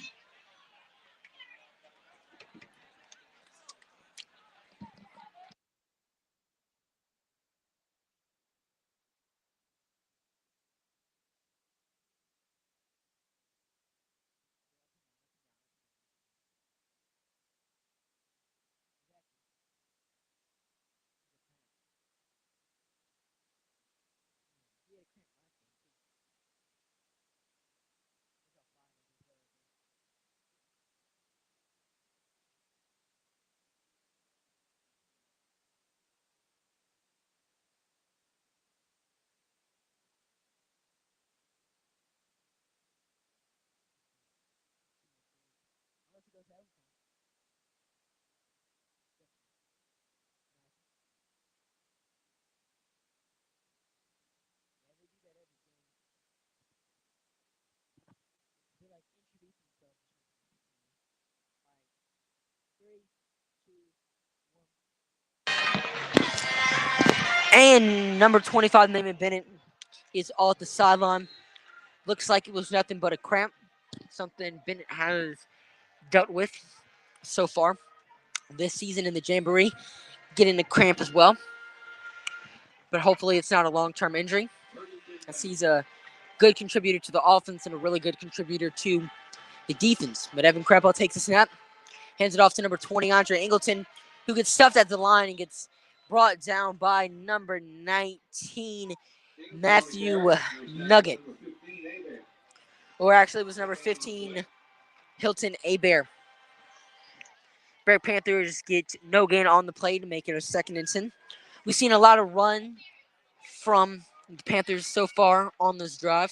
And number 25, Naaman Bennett, is all at the sideline. Looks like it was nothing but a cramp, something Bennett has dealt with so far this season in the Jamboree, getting a cramp as well. But hopefully it's not a long-term injury, as he's a good contributor to the offense and a really good contributor to the defense. But Evan Crappell takes a snap, hands it off to number 20, Andre Ingleton, who gets stuffed at the line and gets brought down by number 19, Matthew Nugget. Or actually it was number 15, Hilton Abear. Berwick Panthers get no gain on the play to make it a 2nd and 10. We've seen a lot of run from the Panthers so far on this drive,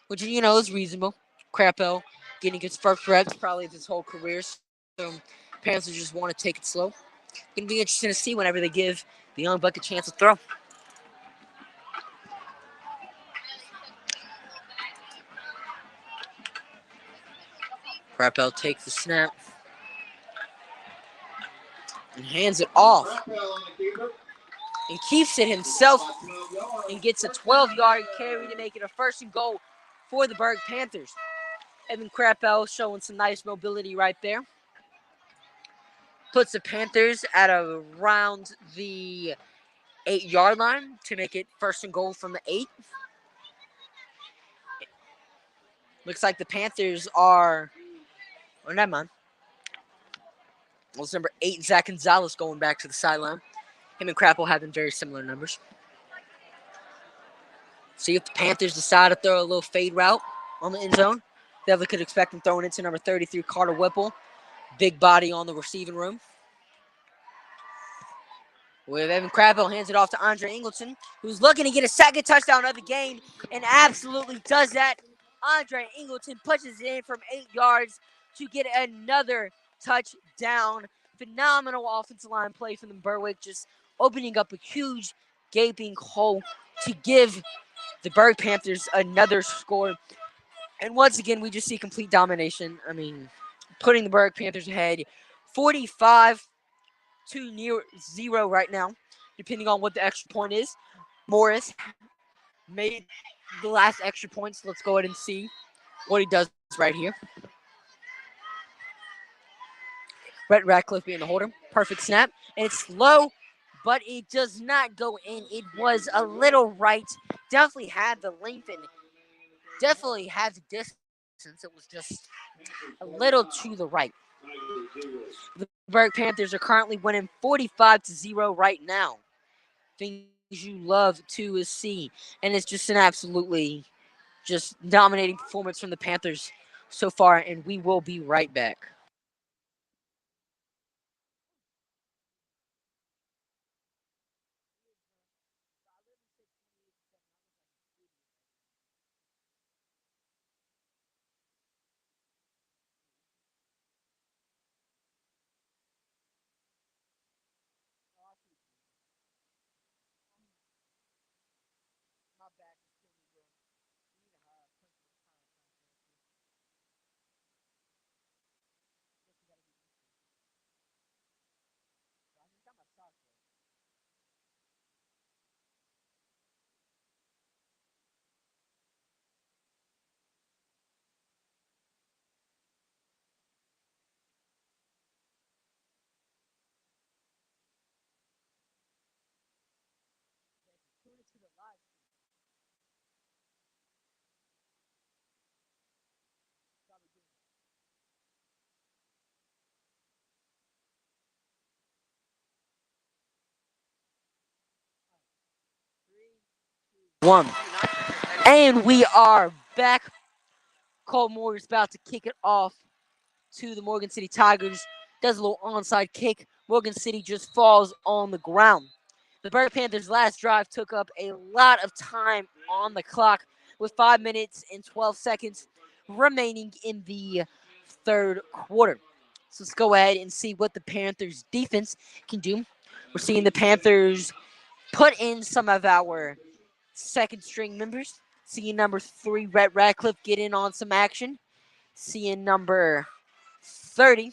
which, is reasonable. Crappell getting his first reps probably of his whole career, so Panthers just want to take it slow. Going to be interesting to see whenever they give the young buck a chance to throw. Crappell takes the snap and hands it off and keeps it himself and gets a 12-yard carry to make it a 1st and goal for the Berwick Panthers. Evan Krappel showing some nice mobility right there. Puts the Panthers at around the 8-yard line to make it 1st and goal from the 8. Looks like the Panthers are, oh, never mind. Well, it's number 8, Zach Gonzalez, going back to the sideline. Him and Krappel having very similar numbers. See if the Panthers decide to throw a little fade route on the end zone. Definitely could expect them throwing it to number 33, Carter Whipple. Big body on the receiving room. With Evan Krappel, hands it off to Andre Ingleton, who's looking to get a second touchdown of the game, and absolutely does that. Andre Ingleton pushes it in from 8 yards to get another touchdown. Phenomenal offensive line play from the Berwick, just opening up a huge gaping hole to give the Berwick Panthers another score. And once again, we just see complete domination. I mean, putting the Berwick Panthers ahead 45-0 right now, depending on what the extra point is. Morris made the last extra points. Let's go ahead and see what he does right here. Brett Ratcliffe being the holder. Perfect snap. And it's low, but it does not go in. It was a little right. Definitely had the length and definitely had the distance. It was just a little to the right. The Berwick Panthers are currently winning 45-0 right now. Things you love to see. And it's just an absolutely just dominating performance from the Panthers so far. And we will be right back. One. And we are back. Cole Moore is about to kick it off to the Morgan City Tigers. Does a little onside kick. Morgan City just falls on the ground. The Berwick Panthers' last drive took up a lot of time on the clock with 5 minutes and 12 seconds remaining in the 3rd quarter. So let's go ahead and see what the Panthers' defense can do. We're seeing the Panthers put in some of our second string members. Seeing number 3, Brett Ratcliffe, get in on some action. Seeing number 30,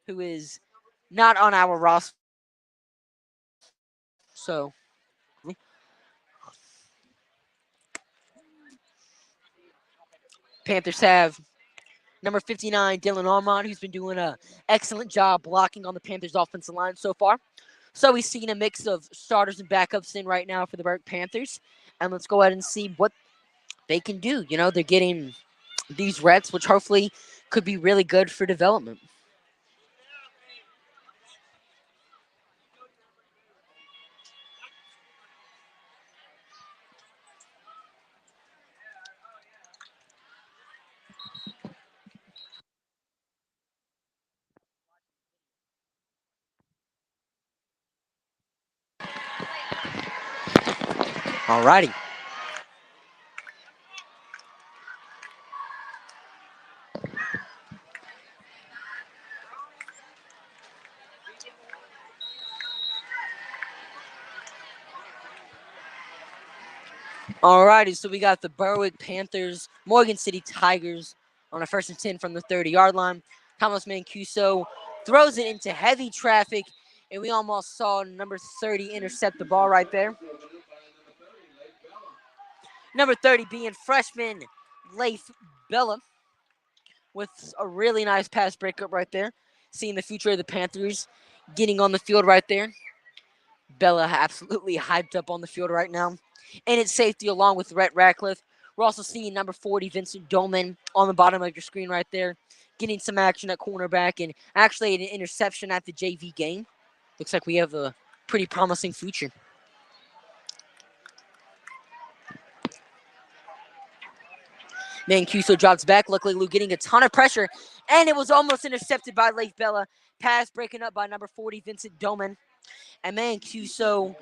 who is not on our roster. So, Panthers have number 59, Dylan Armand, who's been doing an excellent job blocking on the Panthers' offensive line so far. So we've seen a mix of starters and backups in right now for the Berwick Panthers. And let's go ahead and see what they can do. You know, they're getting these reps, which hopefully could be really good for development. Alrighty. Alrighty, so we got the Berwick Panthers, Morgan City Tigers on a 1st and 10 from the 30-yard line. Thomas Mancuso throws it into heavy traffic, and we almost saw number 30 intercept the ball right there. Number 30 being freshman Leif Bella with a really nice pass breakup right there. Seeing the future of the Panthers getting on the field right there. Bella absolutely hyped up on the field right now. And its safety along with Rhett Ratcliffe. We're also seeing number 40, Vincent Dolman, on the bottom of your screen right there, getting some action at cornerback and actually an interception at the JV game. Looks like we have a pretty promising future. Mancuso drops back. Luckily, Lou getting a ton of pressure, and it was almost intercepted by Leif Bella. Pass breaking up by number 40, Vincent Dolman. And Mancuso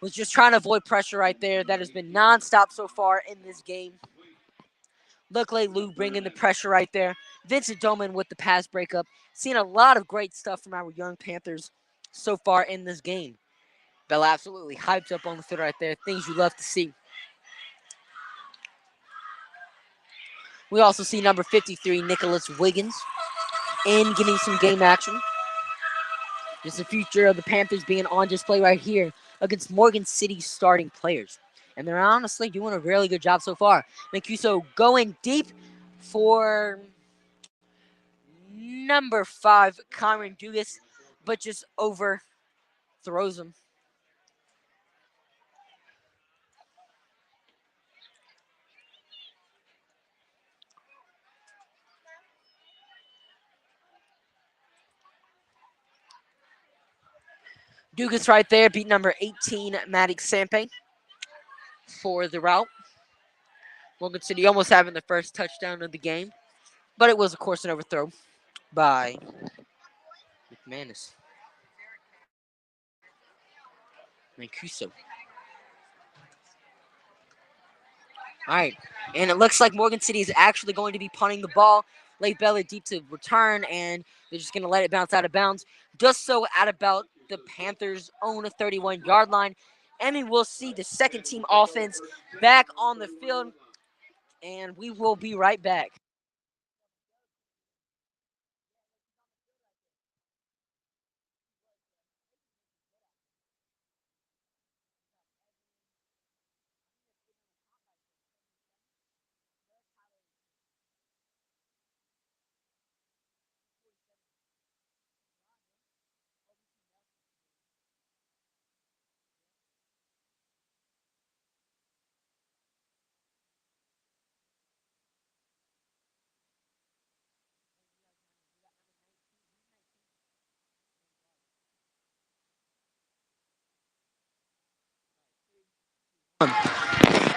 was just trying to avoid pressure right there. That has been nonstop so far in this game. Luckily, Lou bringing the pressure right there. Vincent Dolman with the pass breakup. Seeing a lot of great stuff from our young Panthers so far in this game. Bella absolutely hyped up on the field right there. Things you love to see. We also see number 53, Nicholas Wiggins, in getting some game action. Just the future of the Panthers being on display right here against Morgan City's starting players. And they're honestly doing a really good job so far. Mancuso going deep for number 5, Cameron Dugas, but just overthrows him. Dugas right there beat number 18, Maddox Sampe, for the route. Morgan City almost having the first touchdown of the game, but it was, of course, an overthrow by McManus. Mancuso. All right, and it looks like Morgan City is actually going to be punting the ball. Leif Bella deep to return, and they're just going to let it bounce out of bounds. Just so at about the Panthers' own 31-yard line. And we will see the second team offense back on the field, and we will be right back.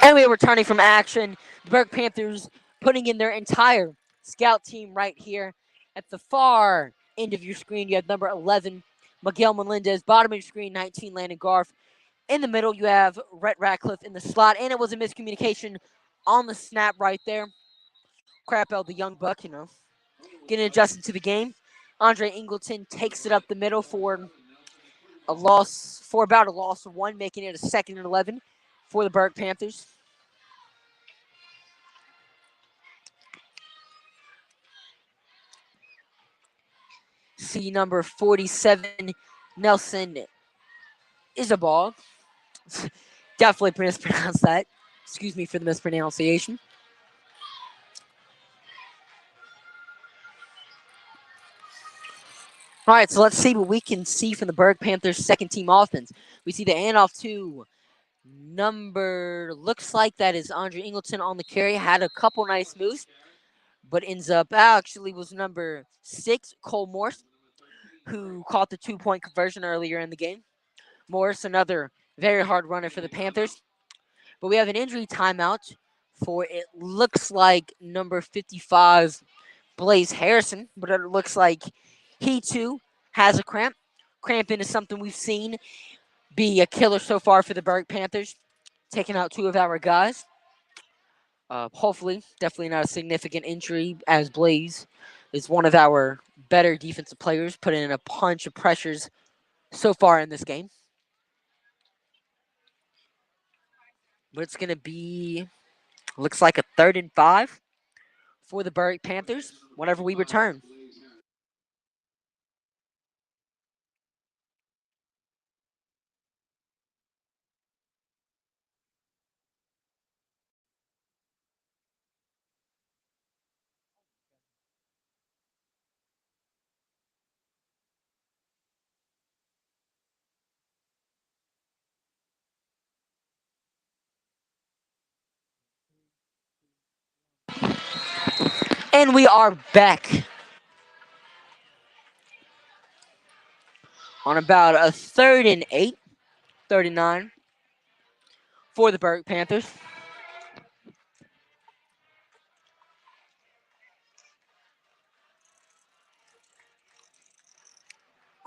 And we are returning from action. The Berwick Panthers putting in their entire scout team right here at the far end of your screen. You have number 11, Miguel Melendez. Bottom of your screen, 19, Landon Garf. In the middle, you have Rhett Ratcliffe in the slot. And it was a miscommunication on the snap right there. Crap out the young buck, getting adjusted to the game. Andre Ingleton takes it up the middle for about a loss of 1, making it a 2nd and 11 for the Berwick Panthers. See number 47, Nelson Isabal. Definitely mispronounced that. Excuse me for the mispronunciation. All right, so let's see what we can see from the Berwick Panthers' second team offense. We see the handoff to looks like that is Andre Ingleton on the carry. Had a couple nice moves, but ends up actually was number 6, Cole Morse, who caught the 2-point conversion earlier in the game. Morris, another very hard runner for the Panthers. But we have an injury timeout for, it looks like, number 55, Blaze Harrison. But it looks like he, too, has a cramp. Cramping is something we've seen be a killer so far for the Berwick Panthers, taking out 2 of our guys. Hopefully, definitely not a significant injury, as Blaze is one of our better defensive players, putting in a bunch of pressures so far in this game. But it's going to be, looks like, a 3rd and 5 for the Berwick Panthers whenever we return. And we are back on about a 3rd and 8, 39 for the Berwick Panthers.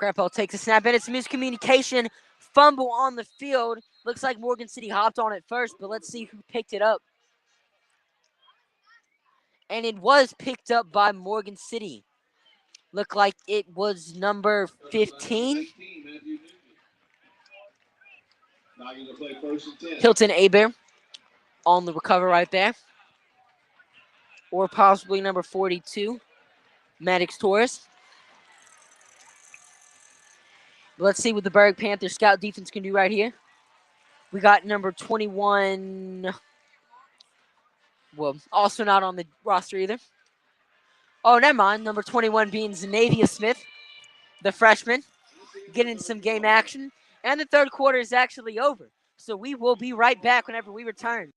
Crampell takes a snap, and it's miscommunication. Fumble on the field. Looks like Morgan City hopped on it first, but let's see who picked it up. And it was picked up by Morgan City. Looked like it was number 15. Hilton Aber on the recover right there. Or possibly number 42, Maddox Torres. Let's see what the Berwick Panthers scout defense can do right here. We got number 21. Well, also not on the roster either. Oh, never mind. Number 21 being Zanavia Smith, the freshman, getting some game action. And the third quarter is actually over. So we will be right back whenever we return.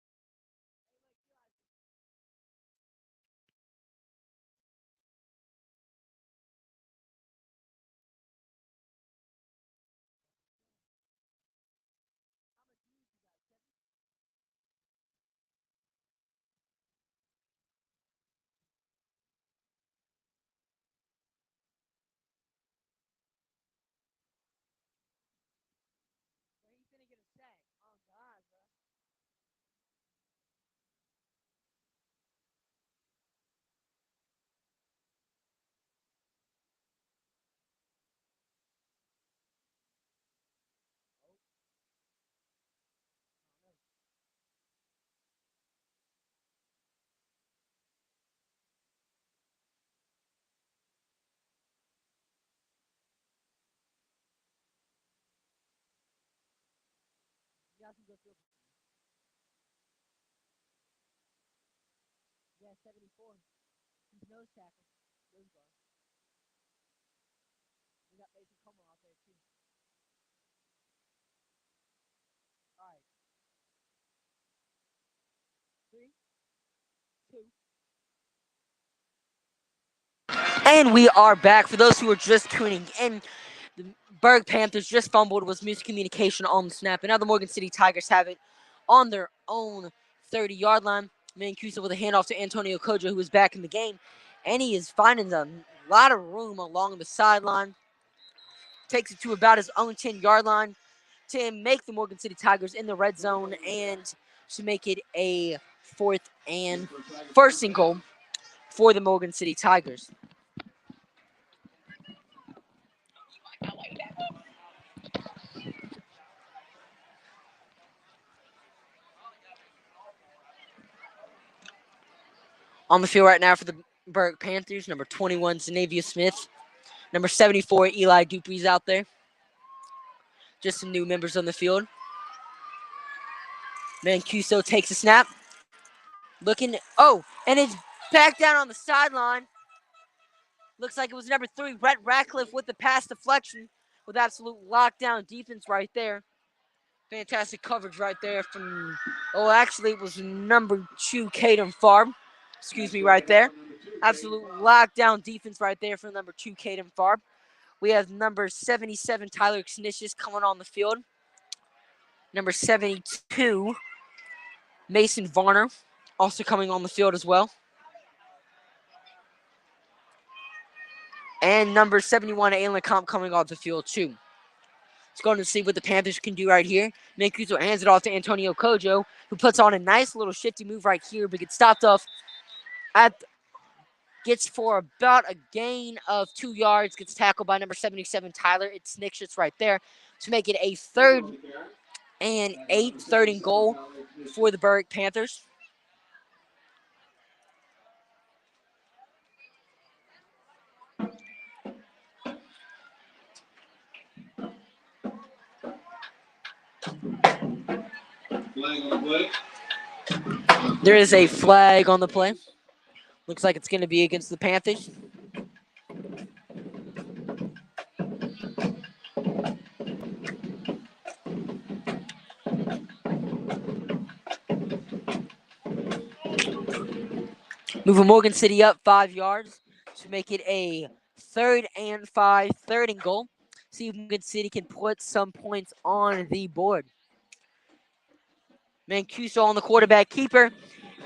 Yeah, 74. Nose tackle. Those guys. We got Mason Como out there too. All right. 3, 2. And we are back. For those who are just tuning in, the Berg Panthers just fumbled. Was miscommunication on the snap. And now the Morgan City Tigers have it on their own 30-yard line. Mancuso with a handoff to Antonio Kojo, who is back in the game. And he is finding a lot of room along the sideline. Takes it to about his own 10-yard line to make the Morgan City Tigers in the red zone and to make it a first and goal for the Morgan City Tigers. On the field right now for the Berwick Panthers, number 21, Zanavia Smith. Number 74, Eli Duprey's out there. Just some new members on the field. Mancuso takes a snap. And it's back down on the sideline. Looks like it was number 3, Rhett Ratcliffe with the pass deflection with absolute lockdown defense right there. Fantastic coverage right there from, actually it was number 2, Caden Farb. Excuse me right there. Absolute lockdown defense right there from number 2, Caden Farb. We have number 77, Tyler Xnicius coming on the field. Number 72, Mason Varner, also coming on the field as well. And number 71, Alan Comp coming off the field too. Let's go and see what the Panthers can do right here. Mancuso hands it off to Antonio Kojo, who puts on a nice little shifty move right here, but gets stopped off gets for about a gain of 2 yards, gets tackled by number 77, Tyler. It's Nixits right there to make it a 3rd and 8, 3rd and goal for the Berwick Panthers. There is a flag on the play. Looks like it's going to be against the Panthers. Moving Morgan City up 5 yards to make it a 3rd and 5, 3rd and goal. See if Morgan City can put some points on the board. Mancuso on the quarterback keeper,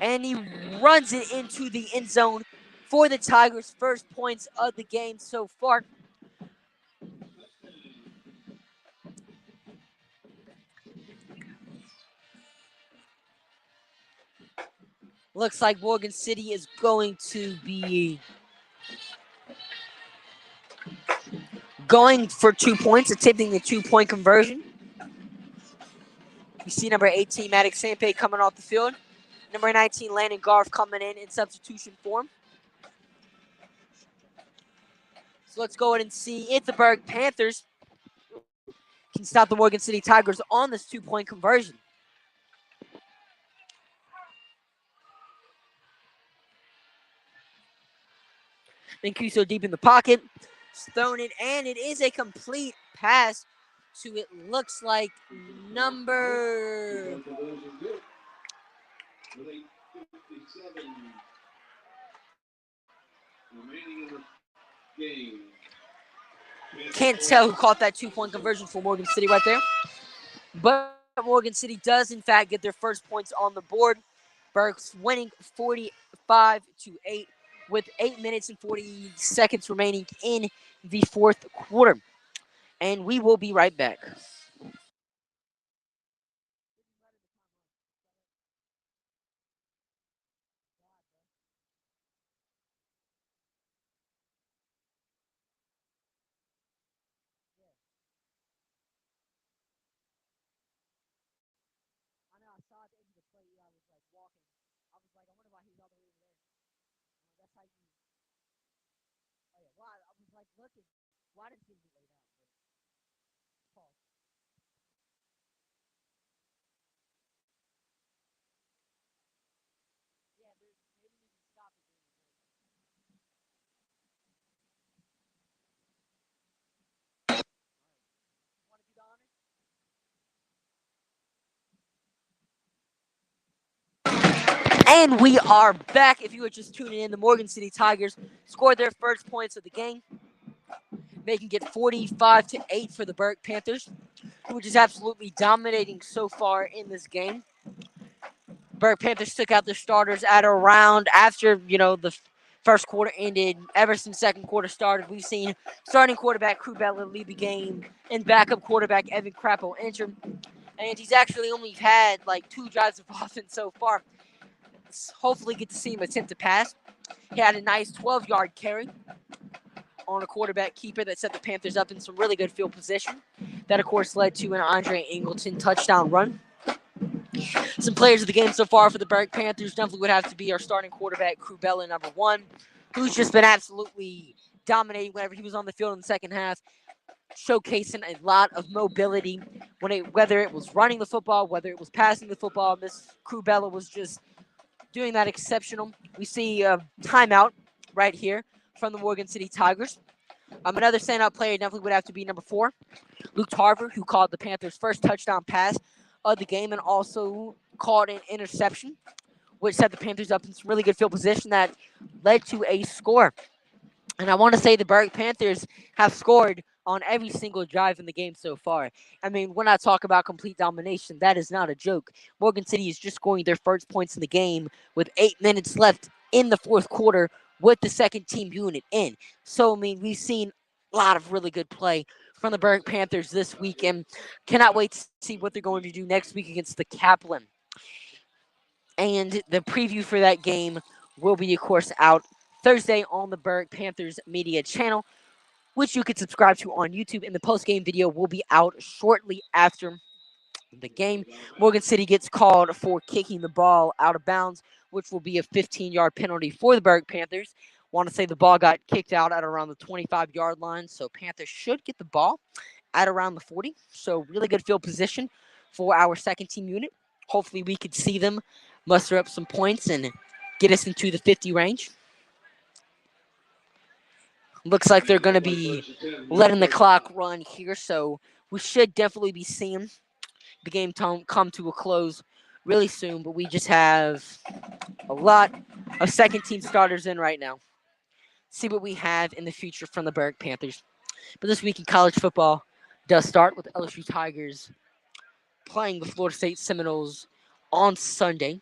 and he runs it into the end zone for the Tigers' first points of the game so far. Looks like Morgan City is going to be going for 2 points, attempting the 2-point conversion. You see number 18, Maddox Sampe, coming off the field. Number 19, Landon Garth, coming in substitution form. So let's go ahead and see if the Berwick Panthers can stop the Morgan City Tigers on this 2-point conversion. Mancuso deep in the pocket. Thrown it, and it is a complete pass to, it looks like, number... Can't tell who caught that 2-point conversion for Morgan City right there. But Morgan City does, in fact, get their first points on the board. Berwick's winning 45-8 with 8 minutes and 40 seconds remaining in the 4th quarter. And we will be right back. Why did he get laid out? Paul. Yeah, maybe we can stop it. Want to do the honor? And we are back. If you were just tuning in, the Morgan City Tigers scored their first points of the game, making it 45-8 for the Berwick Panthers, which is absolutely dominating so far in this game. Berwick Panthers took out their starters at around after, the first quarter ended. Ever since second quarter started, we've seen starting quarterback Crew Bella lead the game and backup quarterback Evan Crapo injured. And he's actually only had like 2 drives of offense so far. Hopefully get to see him attempt to pass. He had a nice 12-yard carry on a quarterback keeper that set the Panthers up in some really good field position. That, of course, led to an Andre Angleton touchdown run. Some players of the game so far for the Berwick Panthers definitely would have to be our starting quarterback, Crew Bella, number 1, who's just been absolutely dominating whenever he was on the field in the second half, showcasing a lot of mobility whether it was running the football, whether it was passing the football. This Crew Bella was just doing that exceptional. We see a timeout right here from the Morgan City Tigers. Another standout player definitely would have to be number 4, Luke Tarver, who called the Panthers' first touchdown pass of the game and also called an interception, which set the Panthers up in some really good field position that led to a score. And I want to say the Berwick Panthers have scored on every single drive in the game so far. I mean, when I talk about complete domination, that is not a joke. Morgan City is just scoring their first points in the game with 8 minutes left in the 4th quarter with the second team unit in. So, I mean, we've seen a lot of really good play from the Berwick Panthers this week, and cannot wait to see what they're going to do next week against the Kaplan. And the preview for that game will be, of course, out Thursday on the Berwick Panthers media channel, which you can subscribe to on YouTube. And the post-game video will be out shortly after the game. Morgan City gets called for kicking the ball out of bounds, which will be a 15-yard penalty for the Berwick Panthers. Want to say the ball got kicked out at around the 25-yard line, so Panthers should get the ball at around the 40. So really good field position for our second team unit. Hopefully we could see them muster up some points and get us into the 50 range. Looks like they're going to be letting the clock run here, so we should definitely be seeing the game come to a close really soon, but we just have a lot of second-team starters in right now. See what we have in the future from the Berwick Panthers. But this week in college football does start with LSU Tigers playing the Florida State Seminoles on Sunday,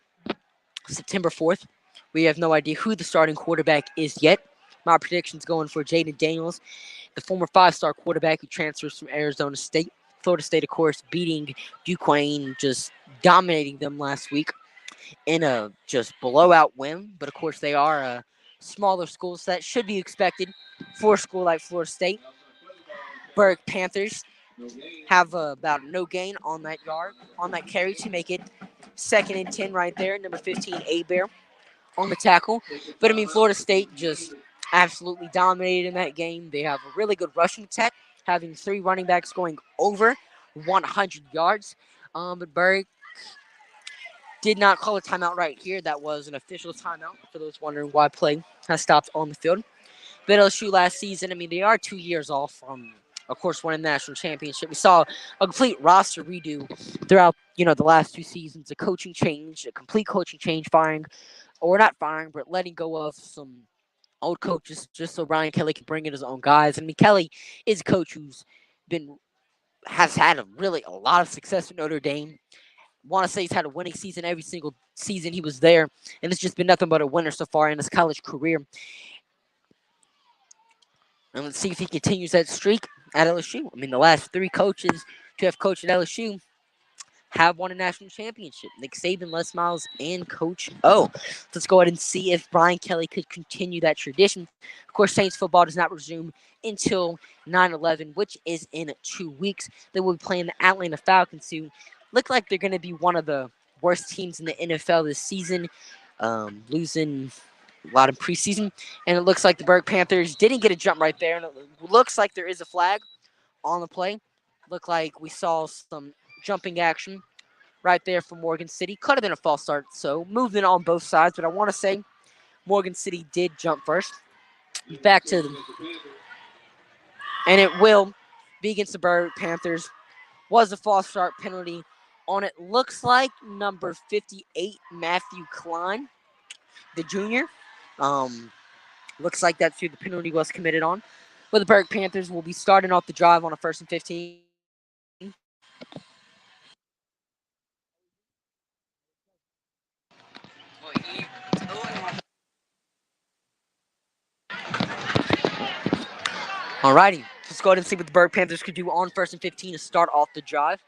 September 4th. We have no idea who the starting quarterback is yet. My prediction's going for Jaden Daniels, the former five-star quarterback who transfers from Arizona State. Florida State, of course, beating Duquesne, just dominating them last week in a just blowout win. But, of course, they are a smaller school, so that should be expected for a school like Florida State. Berwick Panthers have about no gain on that carry to make it 2nd and 10 right there. Number 15, A-Bear on the tackle. But, I mean, Florida State just absolutely dominated in that game. They have a really good rushing attack, having 3 running backs going over 100 yards. But Berwick did not call a timeout right here. That was an official timeout for those wondering why play has stopped on the field. But LSU last season, I mean, they are 2 years off from, of course, winning the national championship. We saw a complete roster redo throughout, the last 2 seasons. A coaching change, a complete coaching change, not firing, but letting go of some old coaches just so Brian Kelly can bring in his own guys. I mean, Kelly is a coach has had a lot of success with Notre Dame. Want to say he's had a winning season every single season he was there, and it's just been nothing but a winner so far in his college career. And let's see if he continues that streak at LSU. I mean, the last 3 coaches to have coached at LSU have won a national championship. Nick Saban, Les Miles, and Coach O. Let's go ahead and see if Brian Kelly could continue that tradition. Of course, Saints football does not resume until 9/11, which is in 2 weeks. They will be playing the Atlanta Falcons, who look like they're going to be one of the worst teams in the NFL this season, losing a lot in preseason. And it looks like the Berwick Panthers didn't get a jump right there. And it looks like there is a flag on the play. Looked like we saw some jumping action right there for Morgan City. Could have been a false start, so movement on both sides. But I want to say Morgan City did jump first. Back to them. And it will be against the Berwick Panthers. Was a false start penalty on it. Looks like number 58, Matthew Klein, the junior. Looks like that's who the penalty was committed on. But the Berwick Panthers will be starting off the drive on a 1st and 15. Alrighty, let's go ahead and see what the Berwick Panthers could do on 1st and 15 to start off the drive.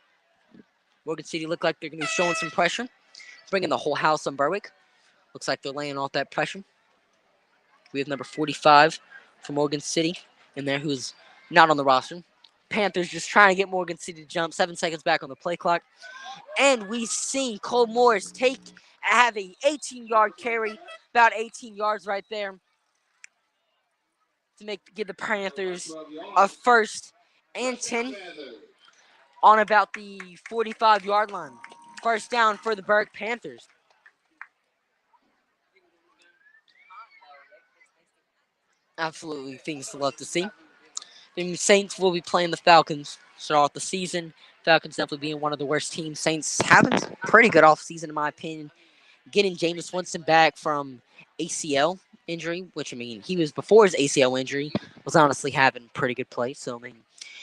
Morgan City look like they're going to be showing some pressure, bringing the whole house on Berwick. Looks like they're laying off that pressure. We have number 45 for Morgan City in there, who's not on the roster. Panthers just trying to get Morgan City to jump. 7 seconds back on the play clock. And we see Cole Morris have a 18-yard carry, about 18 yards right there, to give the Panthers a 1st and 10 on about the 45-yard line. 1st down for the Berwick Panthers. Absolutely things to love to see. The Saints will be playing the Falcons start off the season. Falcons definitely being one of the worst teams. Saints having a pretty good offseason, in my opinion. Getting Jameis Winston back from ACL injury, which, I mean, he was before his ACL injury, was honestly having pretty good play. So, I mean,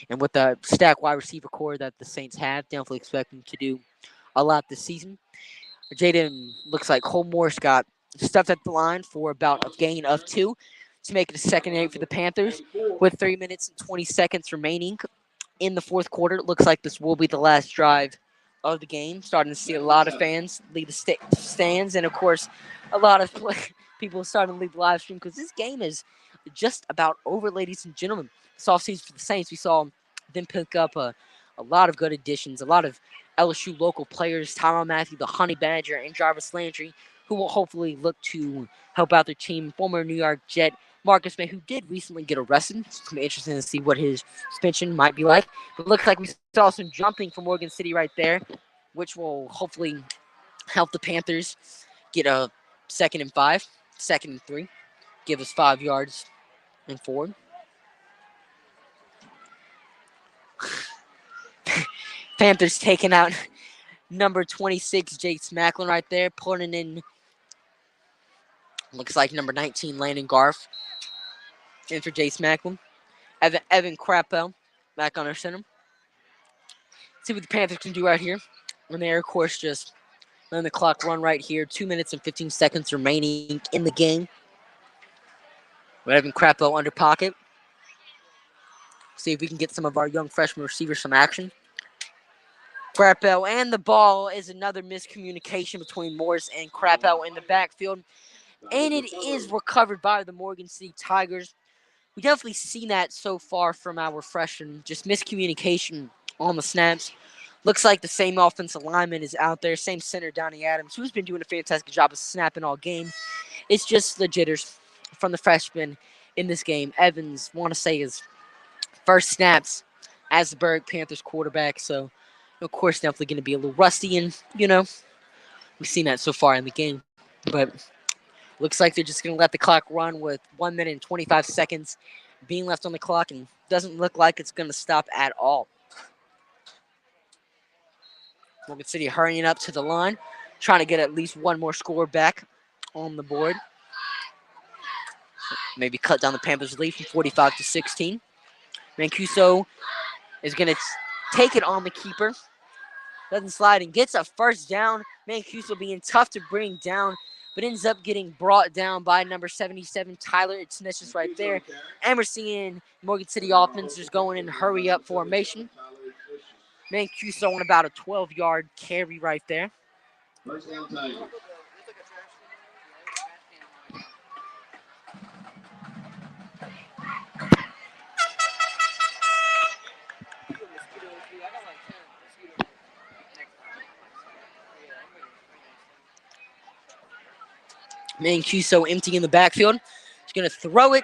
and with the stacked wide receiver core that the Saints have, definitely expect them to do a lot this season. Jaden looks like Cole Morris got stuffed at the line for about a gain of 2 to make it a 2nd and 8 for the Panthers with 3 minutes and 20 seconds remaining in the 4th quarter. It looks like this will be the last drive of the game. Starting to see a lot of fans leave the stands, and of course, a lot of people starting to leave the live stream because this game is just about over, ladies and gentlemen. This offseason for the Saints, we saw them pick up a lot of good additions, a lot of LSU local players, Tyrann Mathieu, the Honey Badger, and Jarvis Landry, who will hopefully look to help out their team. Former New York Jet Marcus May, who did recently get arrested. It's going to be interesting to see what his suspension might be like. But it looks like we saw some jumping from Morgan City right there, which will hopefully help the Panthers get a 2nd and 5, 2nd and 3, give us 5 yards and forward. Panthers taking out number 26, Jake Smacklin right there, putting in Looks like number 19, Landon Garf. In for Jace Macklin. Evan Crappell back on our center. See what the Panthers can do right here. And they, of course, just letting the clock run right here. 2 minutes and 15 seconds remaining in the game. With Evan Crappell under pocket. See if we can get some of our young freshman receivers some action. Crappell and the ball is another miscommunication between Morris and Crappell in the backfield. And it is recovered by the Morgan City Tigers. We definitely seen that so far from our freshmen. Just miscommunication on the snaps. Looks like the same offensive lineman is out there. Same center, Donnie Adams, who's been doing a fantastic job of snapping all game. It's just the jitters from the freshman in this game. Evans, want to say his first snaps as the Berwick Panthers quarterback. So, of course, definitely going to be a little rusty. And, we've seen that so far in the game. But looks like they're just going to let the clock run with 1 minute and 25 seconds being left on the clock. And doesn't look like it's going to stop at all. Morgan City hurrying up to the line, trying to get at least one more score back on the board. Maybe cut down the Panthers' lead from 45 to 16. Mancuso is going to take it on the keeper. Doesn't slide and gets a first down. Mancuso being tough to bring down, but ends up getting brought down by number 77, Tyler. It's just right there. And we're seeing Morgan City offense just going in hurry-up formation. Mancuso on about a 12-yard carry right there. First down, Tigers. Mancuso empty in the backfield. He's going to throw it,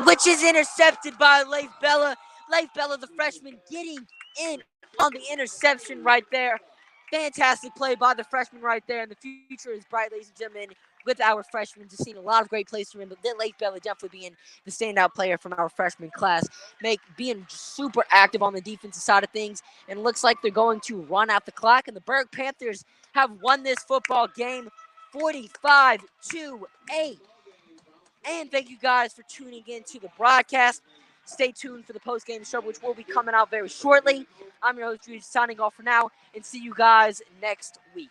which is intercepted by Leif Bella. Leif Bella, the freshman, getting in on the interception right there. Fantastic play by the freshman right there. And the future is bright, ladies and gentlemen, with our freshmen. Just seen a lot of great plays from him. But Leif Bella definitely being the standout player from our freshman class. Being super active on the defensive side of things. And it looks like they're going to run out the clock. And the Berwick Panthers have won this football game 45-8. And thank you guys for tuning in to the broadcast. Stay tuned for the post-game show, which will be coming out very shortly. I'm your host, Judy, signing off for now, and see you guys next week.